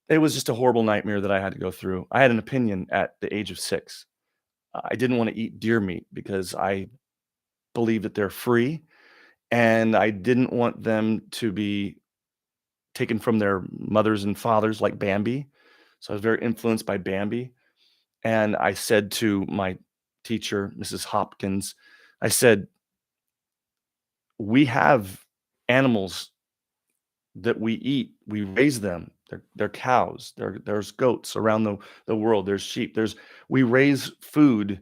it was just a horrible nightmare that I had to go through. I had an opinion at the age of 6. I didn't want to eat deer meat because I believe that they're free, and I didn't want them to be taken from their mothers and fathers like Bambi. So I was very influenced by Bambi. And I said to my teacher, Mrs. Hopkins, I said, we have animals that we eat. We raise them. They're cows. There's goats around the world. There's sheep. We raise food,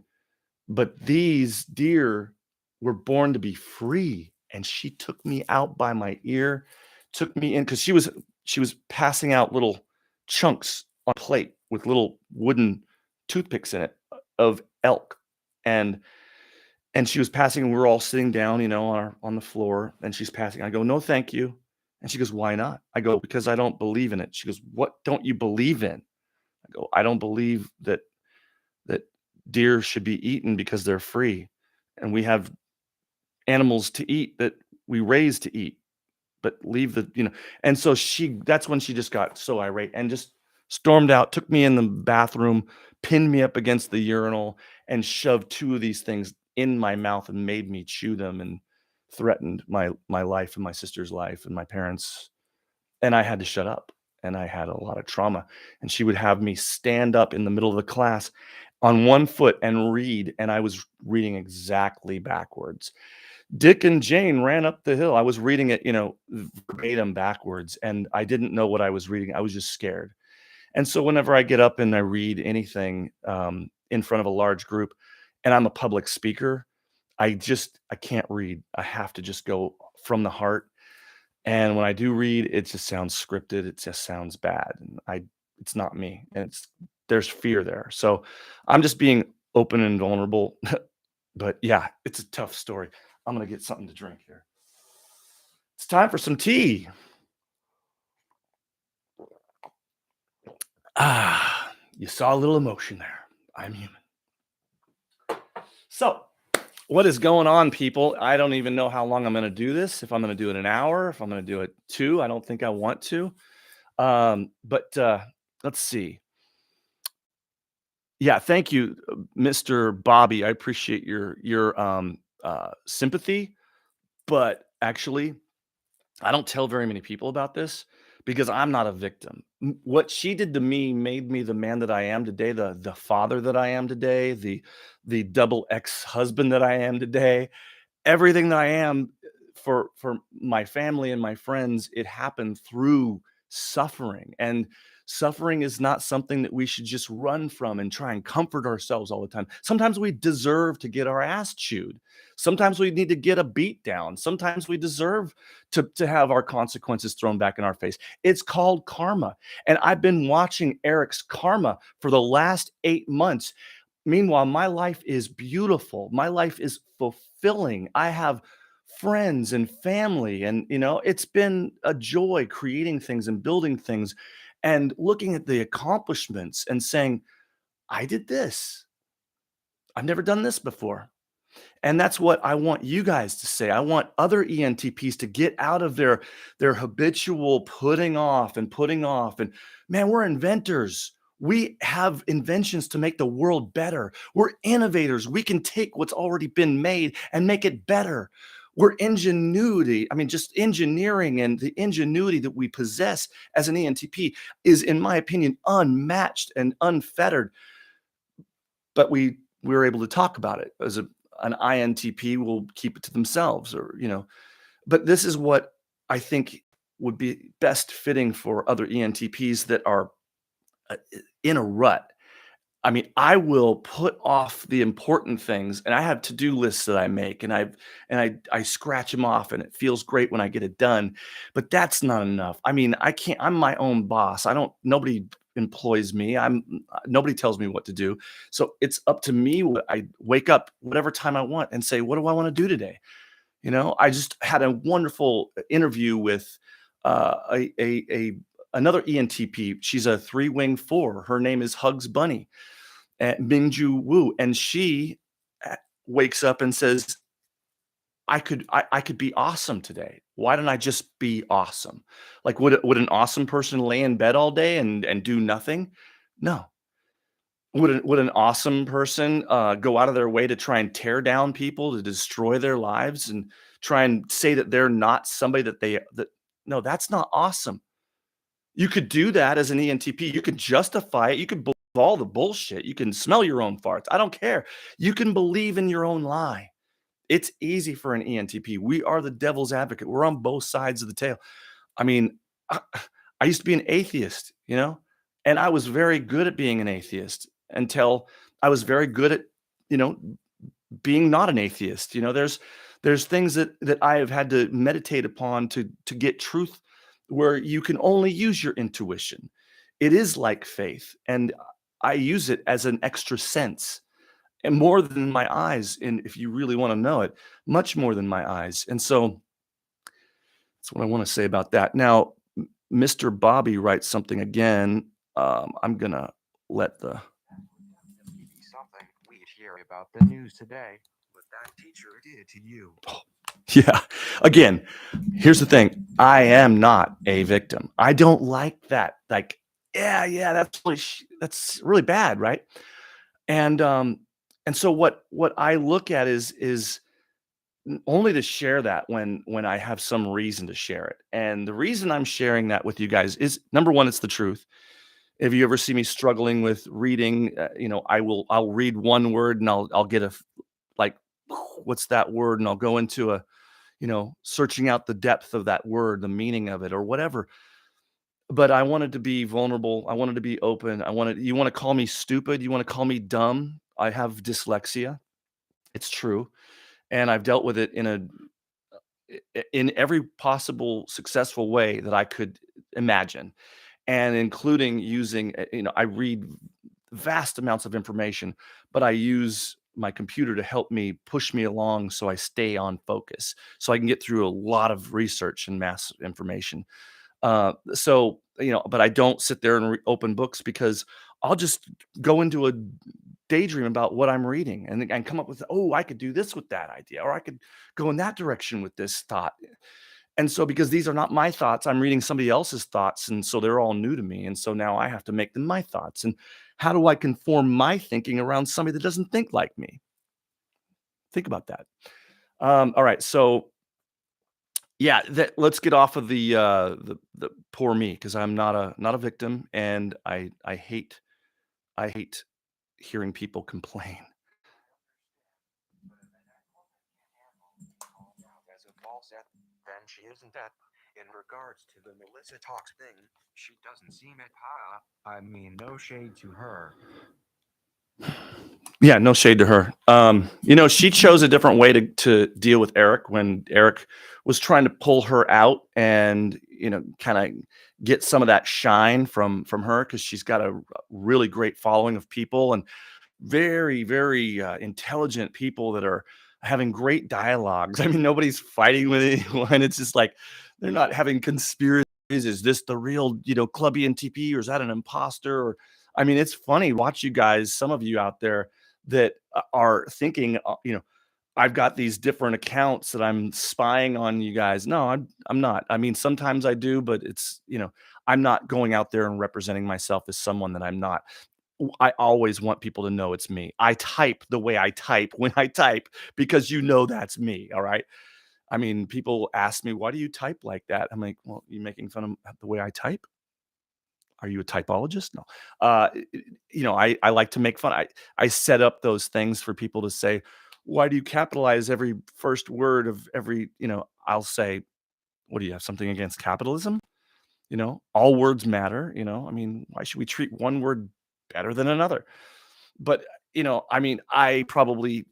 but these deer were born to be free. And she took me out by my ear, took me in because she was passing out little chunks on a plate with little wooden toothpicks in it of elk. And she was passing, and we were all sitting down, on the floor, and she's passing. I go, "No, thank you." And she goes, "Why not?" I go, "Because I don't believe in it." She goes, "What don't you believe in?" I go, "I don't believe that deer should be eaten because they're free, and we have animals to eat that we raise to eat, but leave and so that's when she just got so irate and just stormed out, took me in the bathroom, pinned me up against the urinal, and shoved 2 of these things in my mouth and made me chew them and threatened my life and my sister's life and my parents. And I had to shut up, and I had a lot of trauma. And she would have me stand up in the middle of the class on one foot and read, and I was reading exactly backwards. Dick and Jane ran up the hill. I was reading it, verbatim backwards, and I didn't know what I was reading. I was just scared. And so whenever I get up and I read anything in front of a large group, and I'm a public speaker, I can't read. I have to just go from the heart. And when I do read, it just sounds scripted. It just sounds bad. And it's not me. And there's fear there. So I'm just being open and vulnerable. But yeah, it's a tough story. I'm gonna get something to drink here. It's time for some tea. You saw a little emotion there. I'm human. So, what is going on, people? I don't even know how long I'm going to do this. If I'm going to do it an hour, if I'm going to do it 2, I don't think I want to. But let's see. Yeah, thank you, Mr. Bobby. I appreciate your sympathy, but actually, I don't tell very many people about this because I'm not a victim. What she did to me made me the man that I am today, the father that I am today, the double ex-husband that I am today. Everything that I am for my family and my friends, it happened through suffering. And suffering is not something that we should just run from and try and comfort ourselves all the time. Sometimes we deserve to get our ass chewed. Sometimes we need to get a beat down. Sometimes we deserve to have our consequences thrown back in our face. It's called karma. And I've been watching Eric's karma for the last 8 months. Meanwhile, my life is beautiful. My life is fulfilling. I have friends and family, and it's been a joy creating things and building things and looking at the accomplishments and saying, I did this. I've never done this before. And that's what I want you guys to say. I want other ENTPs to get out of their habitual putting off and putting off. And man, we're inventors. We have inventions to make the world better. We're innovators. We can take what's already been made and make it better. We're ingenuity. I mean, just engineering, and the ingenuity that we possess as an ENTP is, in my opinion, unmatched and unfettered. But we're able to talk about it. As an INTP will keep it to themselves, but this is what I think would be best fitting for other ENTPs that are in a rut. I mean, I will put off the important things, and I have to-do lists that I make, and I scratch them off, and it feels great when I get it done. But that's not enough. I mean, I can't. I'm my own boss. Nobody employs me. Nobody tells me what to do. So it's up to me. I wake up whatever time I want and say, what do I want to do today? I just had a wonderful interview with another ENTP. She's a 3-wing 4. Her name is Hugs Bunny, Mingju Wu, and she wakes up and says, I could be awesome today. Why don't I just be awesome? Like, would an awesome person lay in bed all day and do nothing? No. Would an awesome person go out of their way to try and tear down people, to destroy their lives, and try and say that they're not somebody that no, that's not awesome. You could do that as an ENTP. You could justify it. You could believe all the bullshit. You can smell your own farts. I don't care. You can believe in your own lie. It's easy for an ENTP. We are the devil's advocate. We're on both sides of the tail. I mean, I, I used to be an atheist, and I was very good at being an atheist until I was very good at, you know, being not an atheist. There's things that I have had to meditate upon to get truth, where you can only use your intuition. It is like faith, and I use it as an extra sense, and more than my eyes. And if you really want to know it, much more than my eyes. And so that's what I want to say about that. Now, Mr. Bobby writes something again. I'm gonna let the Something we hear about the news today, what that teacher did to you. yeah. Again, here's the thing. I am not a victim. I don't like that. Like, yeah, that's really bad, right? And so what I look at is only to share that when I have some reason to share it. And the reason I'm sharing that with you guys is, number one, it's the truth. If you ever see me struggling with reading, I'll read one word and I'll get like, what's that word? And I'll go into searching out the depth of that word, the meaning of it, or whatever. But I wanted to be vulnerable. I wanted to be open. You want to call me stupid? You want to call me dumb? I have dyslexia. It's true. And I've dealt with it in every possible successful way that I could imagine, and including using, I read vast amounts of information, but I use my computer to help me push me along so I stay on focus, so I can get through a lot of research and mass information. But I don't sit there and open books, because I'll just go into a daydream about what I'm reading and come up with, oh, I could do this with that idea, or I could go in that direction with this thought. And so, because these are not my thoughts, I'm reading somebody else's thoughts. And so they're all new to me. And so now I have to make them my thoughts. And how do I conform my thinking around somebody that doesn't think like me? Think about that. All right. So, yeah, let's get off of the poor me, because I'm not a victim, and I hate hearing people complain. As a false then she isn't that. In regards to the Melissa Talks thing, she doesn't seem it high. I mean, no shade to her. Yeah, no shade to her. She chose a different way to deal with Eric when Eric was trying to pull her out and, kind of get some of that shine from her, because she's got a really great following of people, and very, very intelligent people that are having great dialogues. I mean, nobody's fighting with anyone. It's just like they're not having conspiracies. Is this the real, Club ENTP, or is that an imposter? Or, I mean, it's funny. Watch you guys, some of you out there that are thinking, I've got these different accounts that I'm spying on you guys. No, I'm not. I mean, sometimes I do, but it's, I'm not going out there and representing myself as someone that I'm not. I always want people to know it's me. I type the way I type when I type, because that's me. All right. I mean, people ask me, why do you type like that? I'm like, well, you making fun of the way I type? Are you a typologist? No. I like to make fun. I set up those things for people to say, why do you capitalize every first word of every, I'll say, what do you have something against capitalism? All words matter, I mean, why should we treat one word better than another? But, I mean, I probably,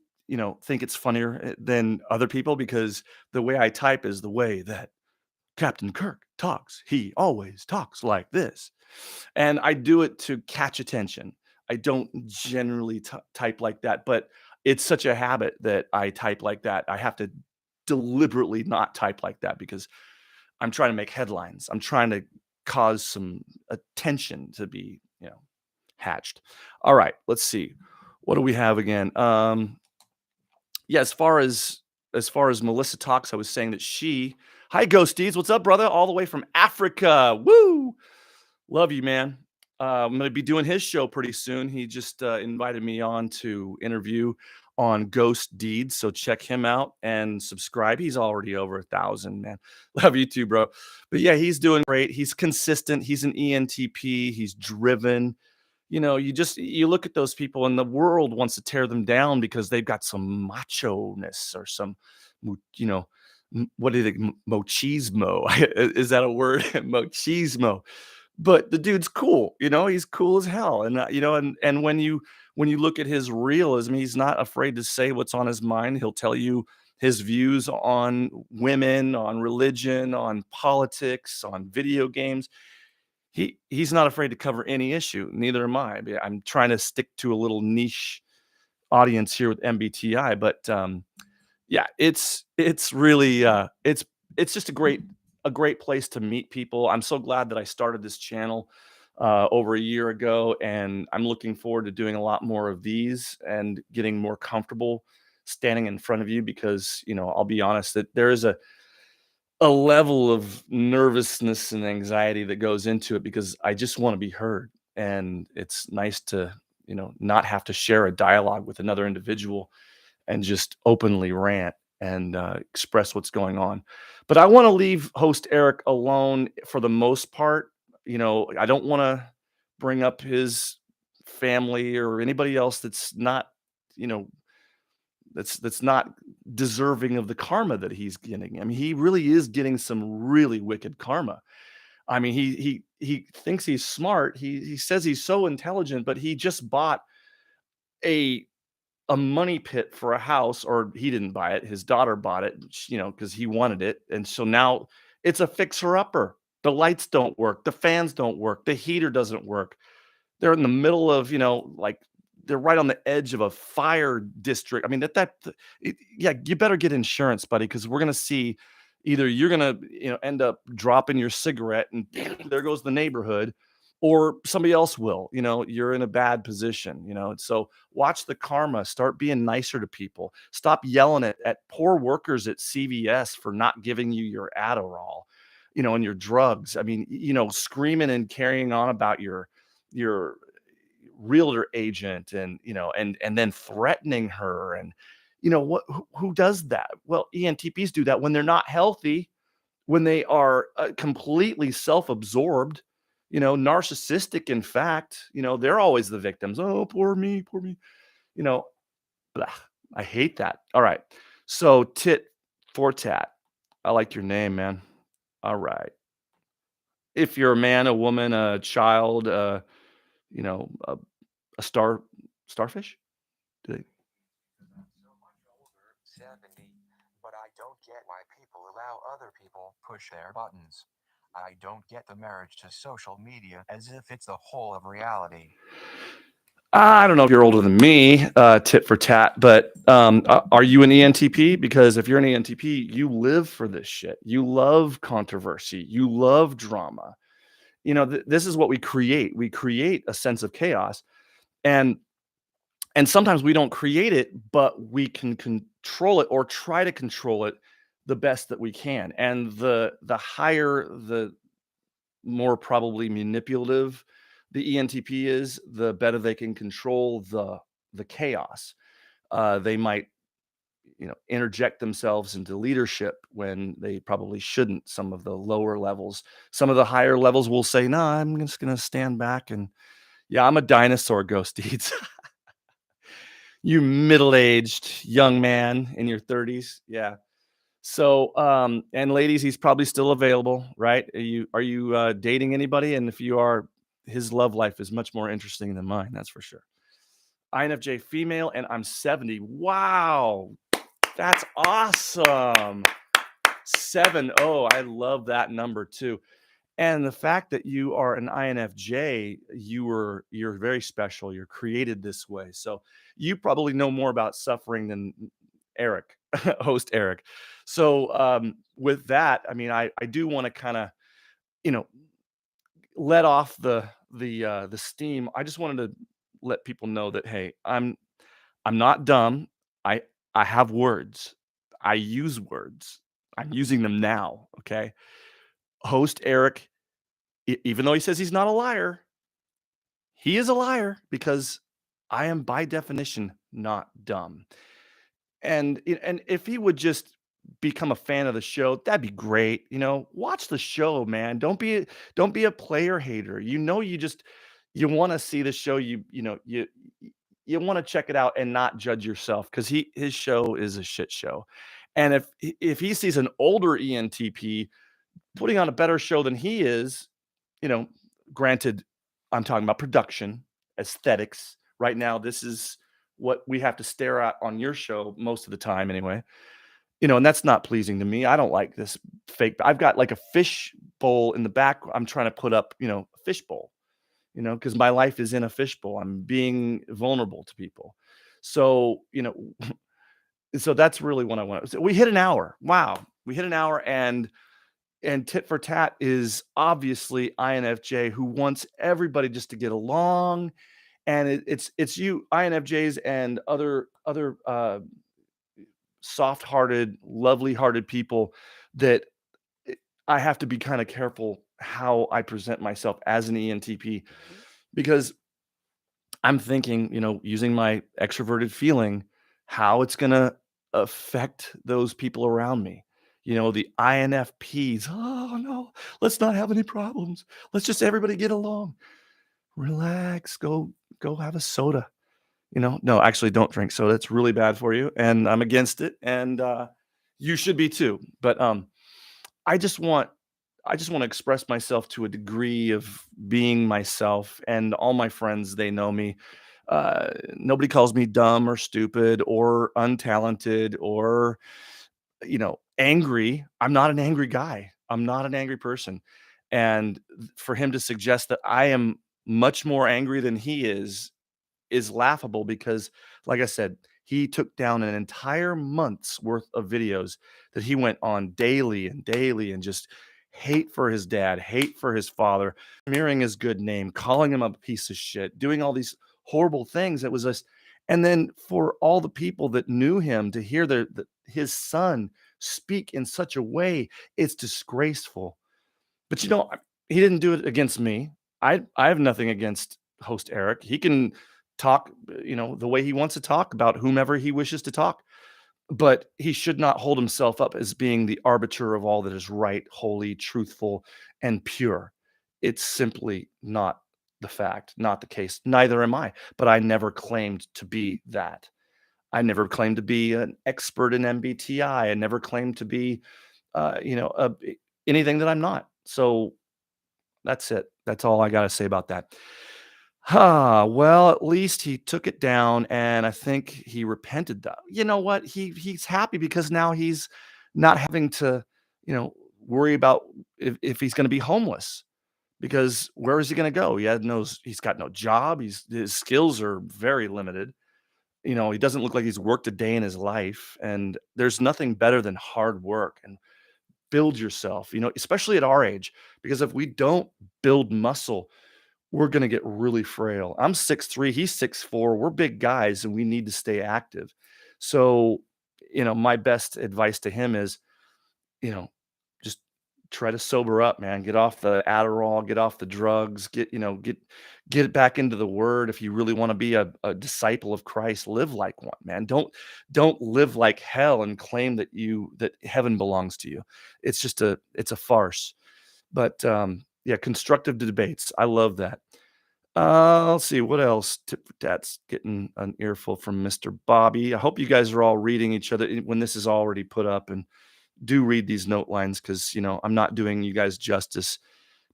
think it's funnier than other people, because the way I type is the way that Captain Kirk talks. He always talks like this. And I do it to catch attention. I don't generally type like that, but it's such a habit that I type like that. I have to deliberately not type like that, because I'm trying to make headlines. I'm trying to cause some attention to be, hatched. All right, let's see. What do we have again? yeah, as far as Melissa talks, I was saying that she hi, Ghosties, what's up, brother? All the way from Africa. Woo! Love you, man. I'm gonna be doing his show pretty soon. He just invited me on to interview on ghost deeds, so check him out and subscribe. He's already over 1,000, man. Love you too, bro. But yeah, he's doing great. He's consistent. He's an ENTP. He's driven. You look at those people and the world wants to tear them down because they've got some macho-ness or some, you know, what is it, machismo? Is that a word? Machismo. But the dude's cool, he's cool as hell. And, and when you look at his realism, he's not afraid to say what's on his mind. He'll tell you his views on women, on religion, on politics, on video games. He's not afraid to cover any issue. Neither am I. I'm trying to stick to a little niche audience here with MBTI, but yeah, it's really it's just a great place to meet people. I'm so glad that I started this channel over a year ago, and I'm looking forward to doing a lot more of these and getting more comfortable standing in front of you because I'll be honest that there is a level of nervousness and anxiety that goes into it because I just want to be heard. And it's nice to, not have to share a dialogue with another individual and just openly rant and express what's going on. But I want to leave host Eric alone for the most part. I don't want to bring up his family or anybody else that's not, you know, that's not deserving of the karma that he's getting. I mean, he really is getting some really wicked karma. I mean, he thinks he's smart. He says he's so intelligent, but he just bought a a money pit for a house, or he didn't buy it. His daughter bought it, because he wanted it. And so now it's a fixer upper. The lights don't work, the fans don't work, the heater doesn't work. They're in the middle of, like they're right on the edge of a fire district. I mean, yeah, you better get insurance, buddy, because we're gonna see either you're gonna, end up dropping your cigarette and there goes the neighborhood, or somebody else will. You're in a bad position. And so watch the karma. Start being nicer to people. Stop yelling at poor workers at CVS for not giving you your Adderall, and your drugs. I mean, screaming and carrying on about your realtor agent, and and then threatening her. And what who does that? Well, ENTPs do that when they're not healthy, when they are completely self-absorbed, narcissistic. In fact, they're always the victims. Oh, poor me, poor me. you know blah, I hate that. All right, so tit for tat, I like your name, man. All right, if you're a man, a woman, a child, you know a, a starfish. Do they? I'm so much older, 70, but I don't get why people allow other people push their buttons. I don't get the marriage to social media as if it's the whole of reality. I don't know if you're older than me, tit for tat, but are you an ENTP? Because if you're an ENTP, you live for this shit. You love controversy. You love drama. This is what we create. We create a sense of chaos, and sometimes we don't create it, but we can control it or try to control it the best that we can. And the higher, the more probably manipulative the ENTP is, the better they can control the chaos. They might, interject themselves into leadership when they probably shouldn't. Some of the lower levels, some of the higher levels will say, "No, I'm just going to stand back." And yeah, I'm a dinosaur, Ghost Deeds. You middle-aged young man in your 30s. Yeah. So, and ladies, he's probably still available, right? Are you dating anybody? And if you are, his love life is much more interesting than mine, that's for sure. INFJ female, and I'm 70. Wow, that's awesome. 70. I love that number too. And the fact that you are an INFJ, you're very special. You're created this way. So you probably know more about suffering than Eric, host Eric. So with that, I mean, I do want to kind of, you know, let off the steam. I just wanted to let people know that, hey, I'm not dumb. I I have words. I use words. I'm using them now, okay? Host Eric, even though he says he's not a liar, he is a liar because I am by definition not dumb. And if he would just become a fan of the show, that'd be great. Watch the show, man. Don't be a player hater. You want to see the show. You want to check it out and not judge yourself because his show is a shit show. And if he sees an older ENTP putting on a better show than he is, you know, granted, I'm talking about production, aesthetics. Right now, this is what we have to stare at on your show most of the time anyway. And that's not pleasing to me. I don't like this fake. I've got like a fish bowl in the back. I'm trying to put up, a fish bowl, because my life is in a fish bowl. I'm being vulnerable to people. So, so that's really what I want. So we hit an hour. Wow. We hit an hour and tit for tat is obviously INFJ who wants everybody just to get along. And it's you INFJs and other soft-hearted, lovely-hearted people that I have to be kind of careful how I present myself as an ENTP because I'm thinking, using my extroverted feeling, how it's gonna affect those people around me. The INFPs. Oh no, let's not have any problems. Let's just everybody get along. Relax. Go have a soda. No, actually don't drink soda. It's really bad for you. And I'm against it. And you should be too. But I just want I just want to express myself to a degree of being myself. And all my friends, they know me. Nobody calls me dumb or stupid or untalented or angry. I'm not an angry guy. I'm not an angry person. And for him to suggest that I am much more angry than he is laughable because, like I said, he took down an entire month's worth of videos that he went on daily and daily and just hate for his dad, hate for his father, smearing his good name, calling him a piece of shit, doing all these horrible things. It was just, and then for all the people that knew him to hear his son speak in such a way, it's disgraceful. But he didn't do it against me. I have nothing against host Eric. He can talk, the way he wants to talk about whomever he wishes to talk. But he should not hold himself up as being the arbiter of all that is right, holy, truthful, and pure. It's simply not the fact, not the case. Neither am I. But I never claimed to be that. I never claimed to be an expert in MBTI. I never claimed to be, anything that I'm not. So that's it. That's all I got to say about that. Well, at least he took it down, and I think he repented. Though, you know what? He's happy because now he's not having to, worry about if he's going to be homeless. Because where is he going to go? He's got no job. His skills are very limited. He doesn't look like he's worked a day in his life, and there's nothing better than hard work and build yourself. Especially at our age, because if we don't build muscle we're gonna get really frail. I'm 6'3", he's 6'4". We're big guys, and we need to stay active. So, my best advice to him is, you know, just try to sober up, man. Get off the Adderall, get off the drugs, get back into the word. If you really want to be a disciple of Christ, live like one, man. Don't live like hell and claim that heaven belongs to you. It's a farce. But yeah, constructive debates. I love that. Let's see what else. Tit for tat's getting an earful from Mr. Bobby. I hope you guys are all reading each other when this is already put up, and do read these note lines because I'm not doing you guys justice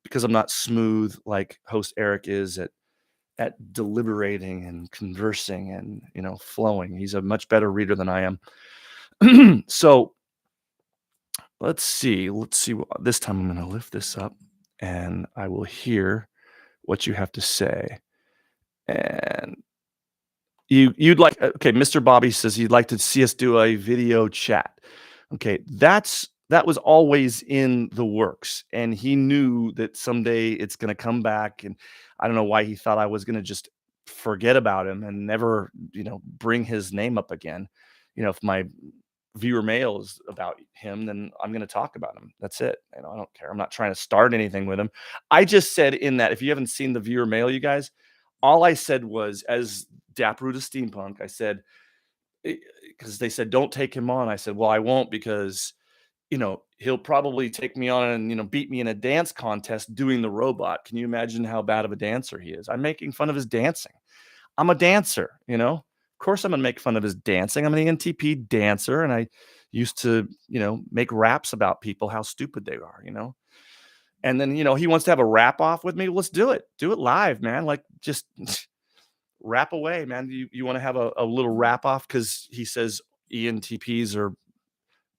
because I'm not smooth like host Eric is at deliberating and conversing and flowing. He's a much better reader than I am. So let's see. This time I'm going to lift this up and I will hear what you have to say. And you'd like, okay, Mr. Bobby says he'd like to see us do a video chat. Okay, that was always in the works, and he knew that someday it's going to come back. And I don't know why he thought I was going to just forget about him and never, bring his name up again. if my viewer mail is about him, then I'm going to talk about him. That's it. I don't care. I'm not trying to start anything with him. I just said in that, if you haven't seen the viewer mail, you guys, all I said was, as Daparu to Steampunk, I said, because they said, don't take him on. I said, well, I won't, because he'll probably take me on and, beat me in a dance contest doing the robot. Can you imagine how bad of a dancer he is? I'm making fun of his dancing. I'm a dancer, Of course I'm gonna make fun of his dancing. I'm an ENTP dancer, and I used to, make raps about people, how stupid they are. And then, he wants to have a rap off with me. Let's do it. Do it live, man. Like, just rap away, man. You want to have a little rap off because he says ENTPs are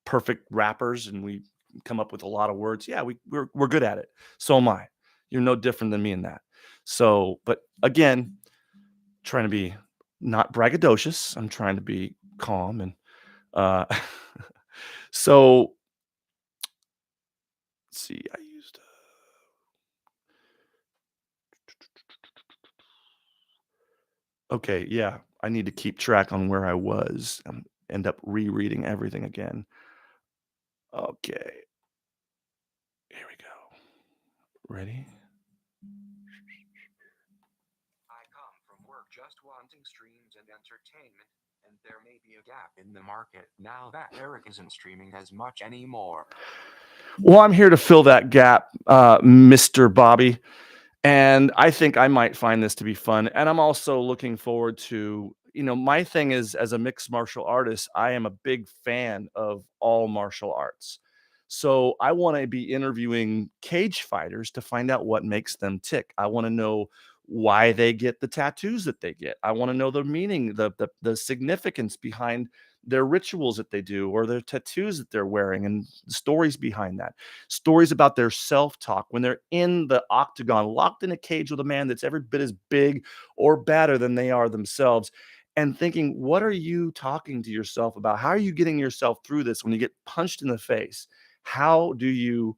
perfect rappers and we come up with a lot of words. Yeah, we're good at it. So am I. You're no different than me in that. So, but again, trying to be not braggadocious. I'm trying to be calm and uh so let's see. I used okay, yeah. I need to keep track on where I was and end up rereading everything again. Okay, here we go. Ready? I come from work just wanting streams and entertainment, and there may be a gap in the market now that Eric isn't streaming as much anymore. Well, I'm here to fill that gap, Mr. Bobby. And I think I might find this to be fun. And I'm also looking forward to, my thing is, as a mixed martial artist, I am a big fan of all martial arts. So I want to be interviewing cage fighters to find out what makes them tick. I want to know why they get the tattoos that they get. I want to know the meaning, the significance behind their rituals that they do, or their tattoos that they're wearing, and the stories behind that. Stories about their self-talk when they're in the octagon, locked in a cage with a man that's every bit as big or badder than they are themselves, and thinking, what are you talking to yourself about? How are you getting yourself through this when you get punched in the face? How do you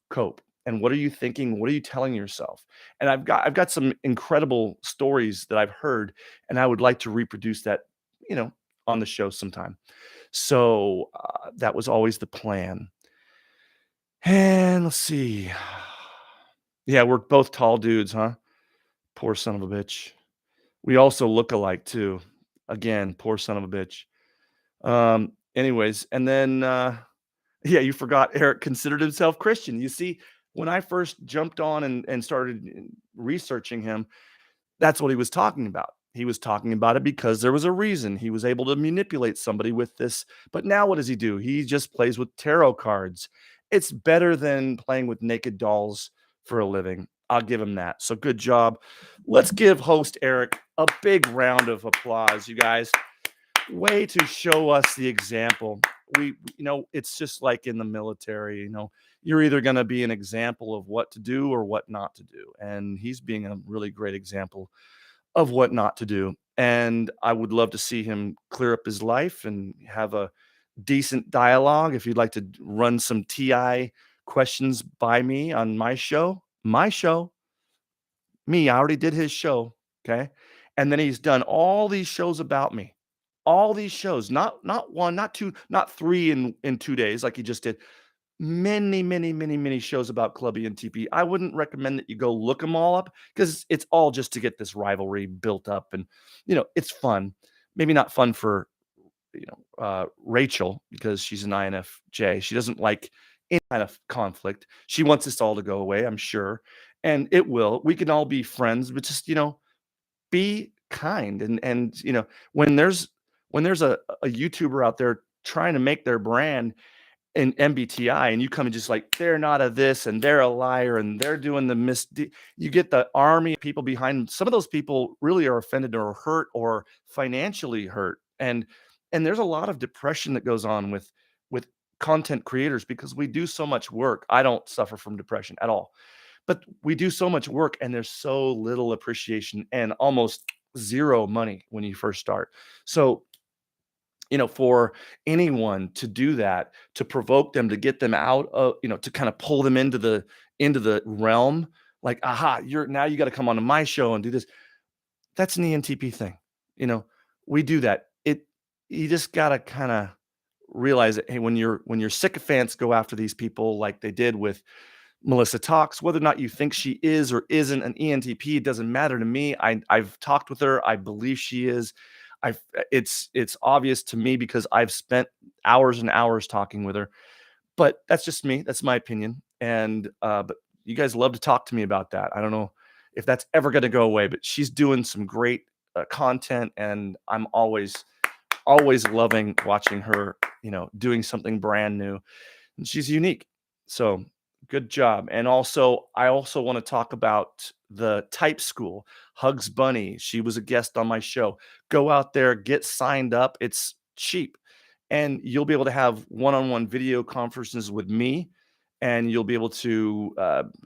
cope? And what are you thinking? What are you telling yourself? And I've got some incredible stories that I've heard, and I would like to reproduce that, on the show sometime. So that was always the plan. And let's see. Yeah, we're both tall dudes, huh? Poor son of a bitch. We also look alike too. Again, poor son of a bitch. Anyways, and then yeah, you forgot Eric considered himself Christian. You see, when I first jumped on and started researching him, that's what he was talking about. He was talking about it because there was a reason. He was able to manipulate somebody with this. But now what does he do? He just plays with tarot cards. It's better than playing with naked dolls for a living. I'll give him that. So good job. Let's give host Eric a big round of applause, you guys. Way to show us the example. It's just like in the military, you're either going to be an example of what to do or what not to do. And he's being a really great example of what not to do. And I would love to see him clear up his life and have a decent dialogue. If you'd like to run some TI questions by me on my show, I already did his show. Okay. And then he's done all these shows about me. All these shows, not one, not two, not three in 2 days like he just did. Many, many, many, many shows about Club ENTP. I wouldn't recommend that you go look them all up because it's all just to get this rivalry built up, and it's fun. Maybe not fun for Rachel because she's an INFJ. She doesn't like any kind of conflict. She wants this all to go away, I'm sure, and it will. We can all be friends, but just be kind, and when there's a YouTuber out there trying to make their brand in MBTI, and you come and just like, they're not a this and they're a liar and they're doing you get the army of people behind them. Some of those people really are offended or hurt or financially hurt. And there's a lot of depression that goes on with content creators because we do so much work. I don't suffer from depression at all, but we do so much work and there's so little appreciation and almost zero money when you first start. So for anyone to do that, to provoke them, to get them out of, to kind of pull them into the realm, like, aha, you got to come onto my show and do this. That's an ENTP thing. We do that. you just gotta kind of realize that, hey, when your sycophants go after these people like they did with Melissa Talks, whether or not you think she is or isn't an ENTP, it doesn't matter to me. I've talked with her. I believe she is. I've it's obvious to me because I've spent hours and hours talking with her. But that's just me. That's my opinion. And but you guys love to talk to me about that. I don't know if that's ever going to go away, but she's doing some great content, and I'm always loving watching her, doing something brand new, and she's unique. So good job. And also, I also want to talk about the type school, Hugs Bunny. She was a guest on my show. Go out there, get signed up. It's cheap. And you'll be able to have one-on-one video conferences with me. And you'll be able to,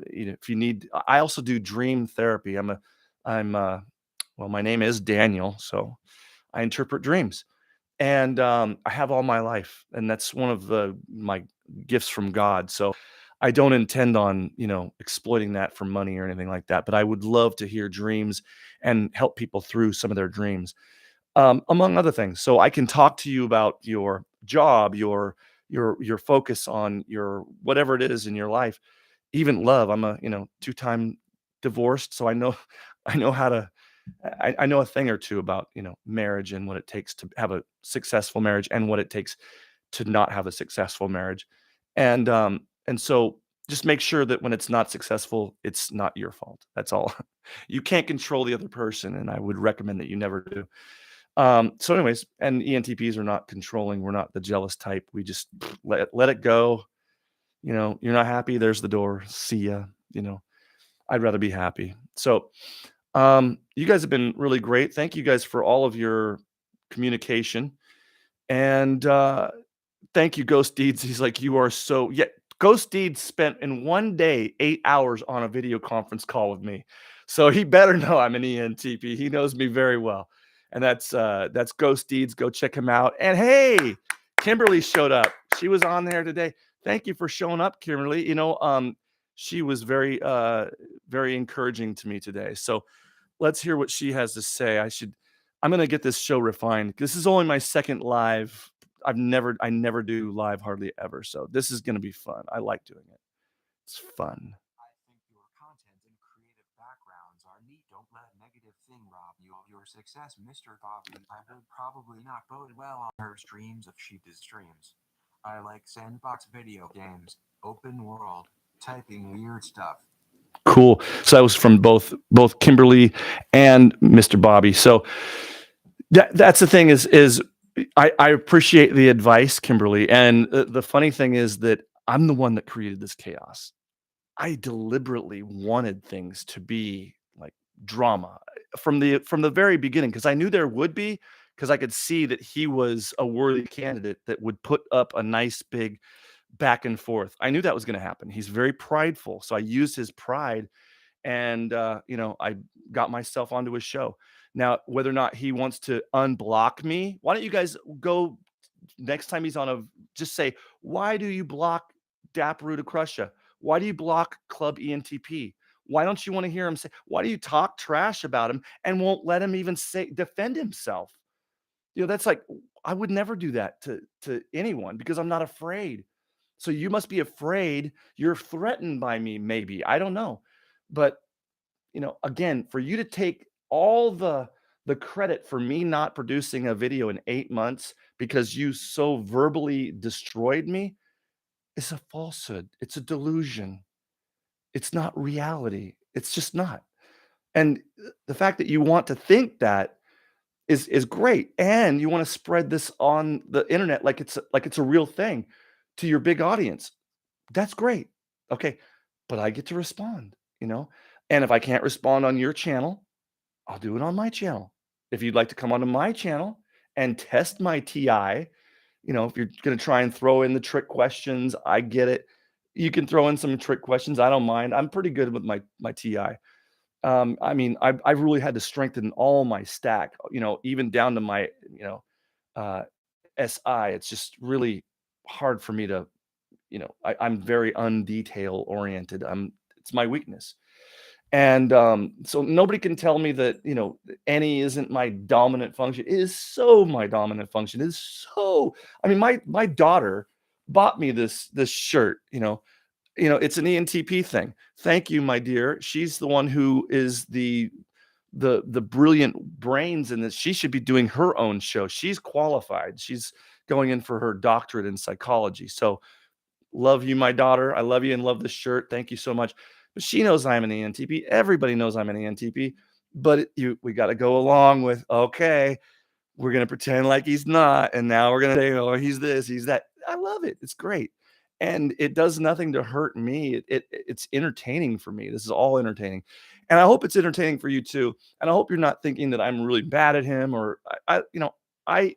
if you need, I also do dream therapy. Well, my name is Daniel. So I interpret dreams. And I have all my life, and that's one of my gifts from God. So I don't intend on, exploiting that for money or anything like that. But I would love to hear dreams and help people through some of their dreams, among other things. So I can talk to you about your job, your focus on your whatever it is in your life, even love. I'm a two-time divorced, so I know I know how to I know a thing or two about, marriage and what it takes to have a successful marriage and what it takes to not have a successful marriage. And so just make sure that when it's not successful, it's not your fault. That's all. You can't control the other person, and I would recommend that you never do. So anyways, and ENTPs are not controlling. We're not the jealous type. We just let it go. You're not happy, there's the door. See ya. I'd rather be happy. So you guys have been really great. Thank you guys for all of your communication. And thank you, Ghost Deeds. He's like, you are so, yeah. Ghost Deeds spent in one day 8 hours on a video conference call with me. So he better know I'm an ENTP. He knows me very well. And that's Ghost Deeds. Go check him out. And hey, Kimberly showed up. She was on there today. Thank you for showing up, Kimberly. She was very encouraging to me today. So let's hear what she has to say. I'm going to get this show refined. This is only my second live. I never do live hardly ever. So this is going to be fun. I like doing it. It's fun. I think your content and creative backgrounds are neat. Don't let a negative thing rob you of your success, Mr. Bobby. I would probably not bode well on her streams if she did streams. I like sandbox video games, open world, typing weird stuff. Cool. So that was from both Kimberly and Mr. Bobby. So that's the thing is I appreciate the advice, Kimberly. And the funny thing is that I'm the one that created this chaos. I deliberately wanted things to be like drama from the very beginning, because I knew there would be, because I could see that he was a worthy candidate that would put up a nice big back and forth. I knew that was going to happen. He's very prideful, so I used his pride, and I got myself onto his show. Now, whether or not he wants to unblock me, why don't you guys go next time he's on just say, why do you block Daparu to Crusha? Why do you block Club ENTP? Why don't you want to hear him say, why do you talk trash about him and won't let him even defend himself? That's like, I would never do that to anyone because I'm not afraid. So you must be afraid. You're threatened by me, maybe. I don't know. But, again, for you to take all the credit for me not producing a video in 8 months because you so verbally destroyed me is a falsehood. It's a delusion. It's not reality. It's just not. And the fact that you want to think that is great, and you want to spread this on the internet like it's a real thing to your big audience. That's great. Okay, but I get to respond, and if I can't respond on your channel, I'll do it on my channel. If you'd like to come onto my channel and test my TI, if you're going to try and throw in the trick questions, I get it. You can throw in some trick questions. I don't mind. I'm pretty good with my TI. I mean, I've really had to strengthen all my stack, even down to my, uh, SI. It's just really hard for me to, I'm very undetail oriented. It's my weakness. And so nobody can tell me that, any isn't my dominant function. It is so my dominant function. It is so, I mean, my daughter bought me this shirt, it's an ENTP thing. Thank you, my dear. She's the one who is the brilliant brains in this. She should be doing her own show. She's qualified. She's going in for her doctorate in psychology. So love you, my daughter. I love you and love the shirt. Thank you so much. But she knows I'm an ENTP. Everybody knows I'm an ENTP. But we got to go along with, okay, we're gonna pretend like he's not, and now we're gonna say, oh, he's this, he's that. I love it. It's great, and it does nothing to hurt me. It's entertaining for me. This is all entertaining, and I hope it's entertaining for you too. And I hope you're not thinking that I'm really bad at him, or I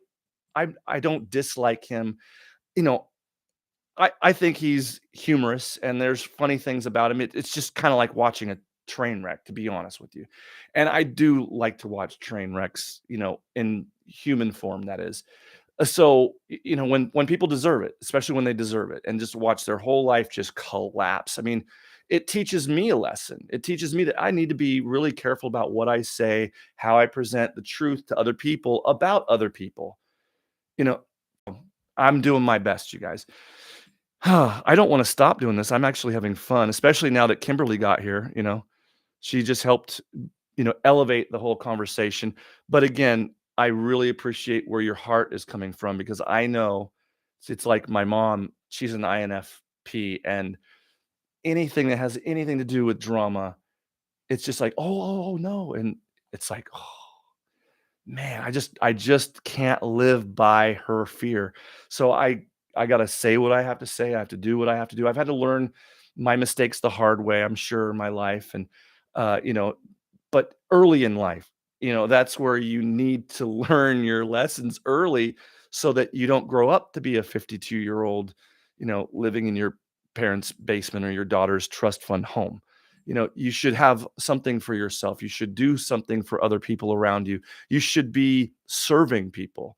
I don't dislike him. You know, I think he's humorous and there's funny things about him. It's just kind of like watching a train wreck, to be honest with you. And I do like to watch train wrecks, in human form, that is. So, when people deserve it, especially when they deserve it, and just watch their whole life just collapse. I mean, it teaches me a lesson. It teaches me that I need to be really careful about what I say, how I present the truth to other people about other people. You know, I'm doing my best, you guys. I don't wanna stop doing this. I'm actually having fun, especially now that Kimberly got here. She just helped, elevate the whole conversation. But again, I really appreciate where your heart is coming from because I know it's like my mom, she's an INFP, and anything that has anything to do with drama, it's just like, "Oh, oh, oh, no," and it's like, "Oh, man, I just can't live by her fear." So I gotta say what I have to say. I have to do what I have to do. I've had to learn my mistakes the hard way, I'm sure, in my life, and uh, you know, but early in life, that's where you need to learn your lessons early so that you don't grow up to be a 52-year-old, living in your parents' basement or your daughter's trust fund home. You should have something for yourself. You should do something for other people around you. You should be serving people.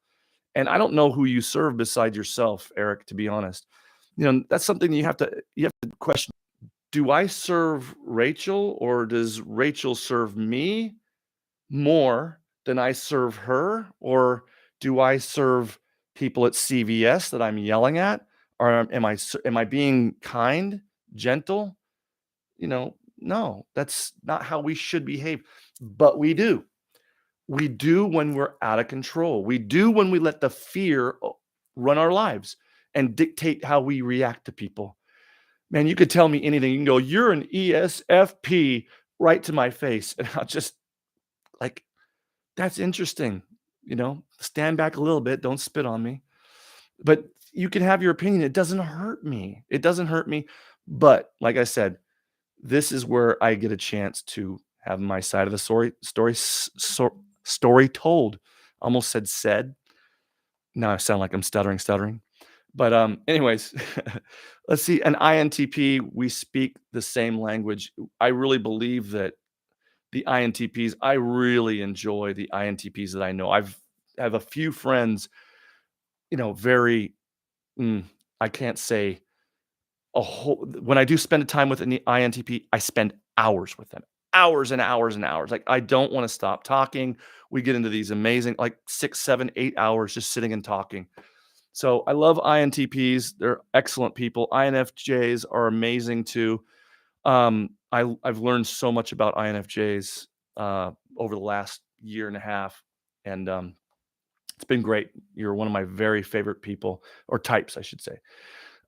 And I don't know who you serve beside yourself, Eric, to be honest. That's something you have to question. Do I serve Rachel or does Rachel serve me more than I serve her? Or do I serve people at CVS that I'm yelling at? Or am I being kind, gentle? No, that's not how we should behave. But we do. We do when we're out of control. We do when we let the fear run our lives and dictate how we react to people. Man, you could tell me anything. You can go, "You're an ESFP," right to my face, and I'll just like, "That's interesting." Stand back a little bit. Don't spit on me. But you can have your opinion. It doesn't hurt me. It doesn't hurt me. But like I said, this is where I get a chance to have my side of the story told. Almost said. Now I sound like I'm stuttering. But anyways, let's see. An INTP, we speak the same language. I really believe that the INTPs, I really enjoy the INTPs that I know. Have a few friends, very mm, I can't say a whole when I do spend time with an INTP, I spend hours with them. Hours and hours and hours. Like, I don't wanna stop talking. We get into these amazing, like, 6, 7, 8 hours just sitting and talking. So, I love INTPs. They're excellent people. INFJs are amazing too. I've learned so much about INFJs, over the last year and a half, and, it's been great. You're one of my very favorite people or types, I should say.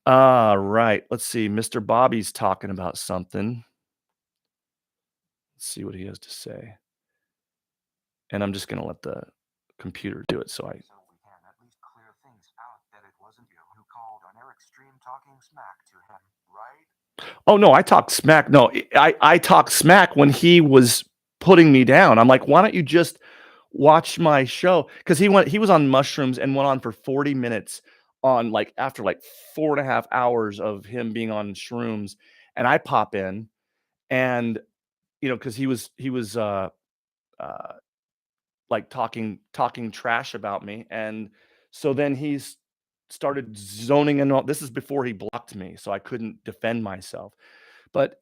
Right. Let's see. Mr. Bobby's talking about something. Let's see what he has to say. And I'm just going to let the computer do it. So we can at least clear things out that it wasn't you who called on Eric's stream talking smack to him, right? Oh no, I talk smack. No, I talk smack when he was putting me down. I'm like, why don't you just watch my show? Because he was on mushrooms and went on for 40 minutes on like after like 4.5 hours of him being on shrooms. And I pop in and because he was uh like talking trash about me. And so then he's started zoning in. This is before he blocked me, so I couldn't defend myself. But